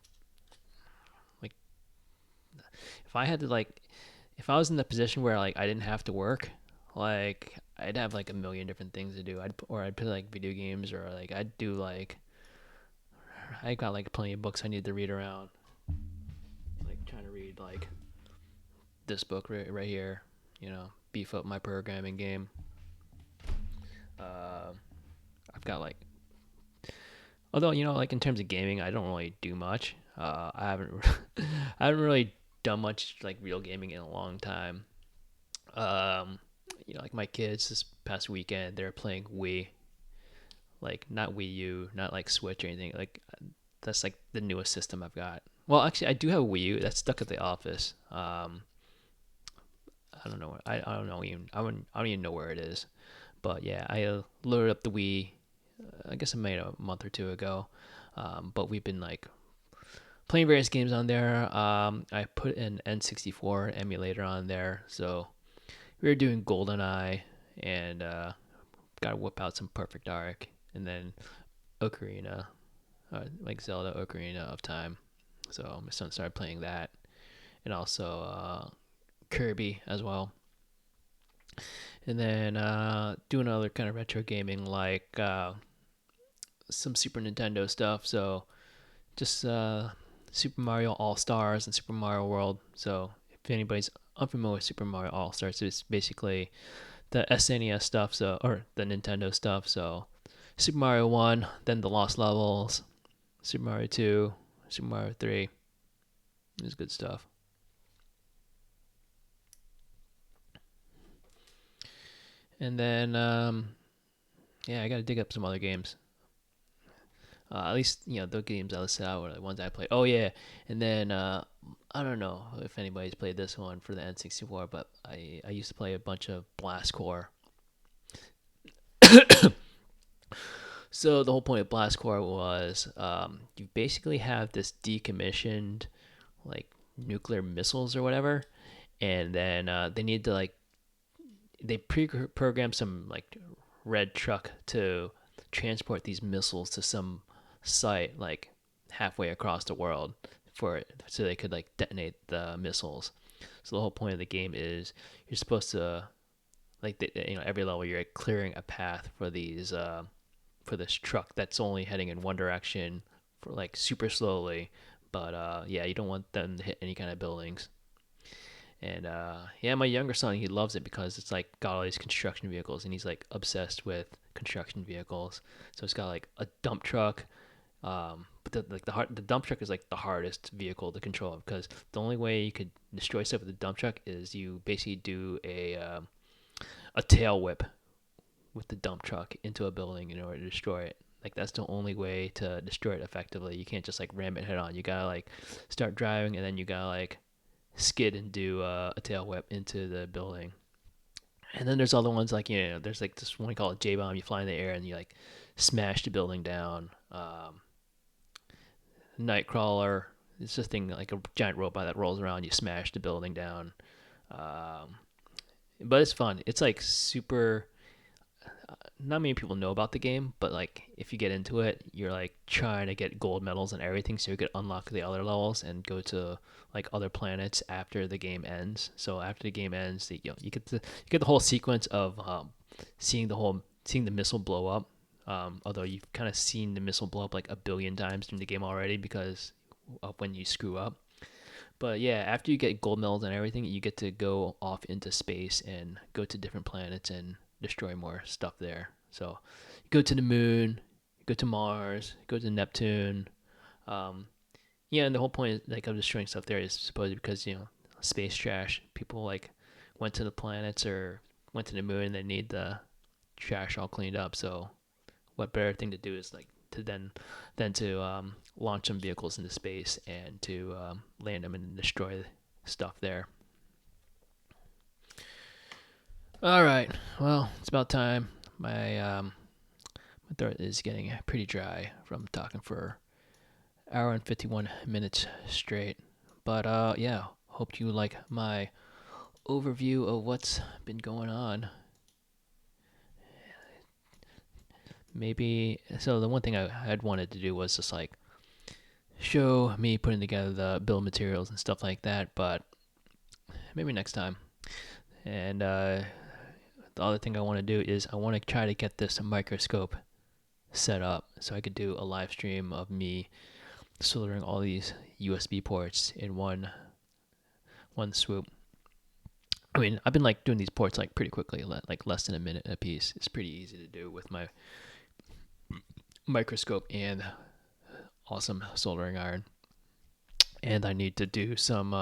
if I had to like, if I was in the position where like I didn't have to work, like I'd have like a million different things to do. I'd play like video games, or like I'd do like I got like plenty of books I need to read around. Like trying to read like this book right here, beef up my programming game. Uh, I've got like, although like in terms of gaming, I don't really do much. I haven't, I haven't really done much like real gaming in a long time. Um, like my kids this past weekend, they're playing Wii, like not Wii U, not like Switch or anything. Like that's like the newest system I've got. Well, actually, I do have a Wii U that's stuck at the office. I don't know. I don't know even. I don't even know where it is. But yeah, I loaded up the Wii. I guess I made a month or two ago. But we've been like playing various games on there. I put an N64 emulator on there, so we were doing GoldenEye and got to whip out some Perfect Dark, and then Ocarina, like Zelda Ocarina of Time. So my son started playing that, and also Kirby as well. And then doing other kind of retro gaming like some Super Nintendo stuff. So just Super Mario All Stars and Super Mario World. So if anybody's unfamiliar with Super Mario All Stars, it's basically the SNES stuff, so or the Nintendo stuff. So Super Mario One, then the Lost Levels, Super Mario Two, Super Mario Three. It's good stuff. And then yeah, I got to dig up some other games. At least the games I listed out were the ones I played. Oh yeah, and then I don't know if anybody's played this one for the N64, but I used to play a bunch of Blast Core. So the whole point of Blast Core was you basically have this decommissioned like nuclear missiles or whatever, and then they need to like they pre-program some like red truck to transport these missiles to some site like halfway across the world for it so they could like detonate the missiles. So the whole point of the game is you're supposed to like every level you're like, clearing a path for these for this truck that's only heading in one direction for like super slowly, but yeah, you don't want them to hit any kind of buildings. And yeah, my younger son, he loves it because it's like got all these construction vehicles, and he's like obsessed with construction vehicles. So it's got like a dump truck, but the dump truck is like the hardest vehicle to control because the only way you could destroy stuff with the dump truck is you basically do a tail whip with the dump truck into a building in order to destroy it. Like that's the only way to destroy it effectively. You can't just like ram it head on. You gotta like start driving, and then you gotta like skid and do a tail whip into the building. And then there's other ones like there's like this one called J bomb. You fly in the air and you like smash the building down. Nightcrawler. It's this thing like a giant robot that rolls around. You smash the building down. Um, but it's fun. It's like super. Not many people know about the game, but like if you get into it, you're like trying to get gold medals and everything, so you could unlock the other levels and go to like other planets after the game ends. So after the game ends, you get the whole sequence of seeing the missile blow up. Although you've kind of seen the missile blow up like a billion times in the game already because of when you screw up. But yeah, after you get gold medals and everything, you get to go off into space and go to different planets and destroy more stuff there. So you go to the moon, you go to Mars, you go to Neptune. Um, yeah, and the whole point like of destroying stuff there is supposed because space trash. People like went to the planets or went to the moon and they need the trash all cleaned up. So what better thing to do is like to then to launch some vehicles into space and to land them and destroy stuff there. All right, well, it's about time. My throat is getting pretty dry from talking for an hour and 51 minutes straight. But yeah, hope you like my overview of what's been going on. Maybe so. The one thing I had wanted to do was just like show me putting together the bill of materials and stuff like that, but maybe next time. And the other thing I want to do is I want to try to get this microscope set up so I could do a live stream of me soldering all these USB ports in one swoop. I mean, I've been like doing these ports like pretty quickly, like less than a minute a piece. It's pretty easy to do with my microscope and awesome soldering iron. And I need to do some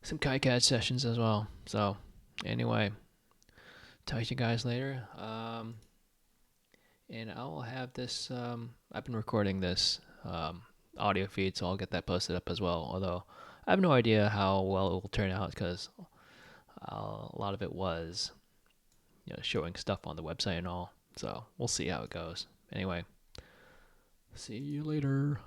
KiCad sessions as well. So anyway, talk to you guys later. And I'll have this. I've been recording this audio feed, so I'll get that posted up as well. Although I have no idea how well it will turn out because a lot of it was, showing stuff on the website and all. So we'll see how it goes. Anyway, see you later.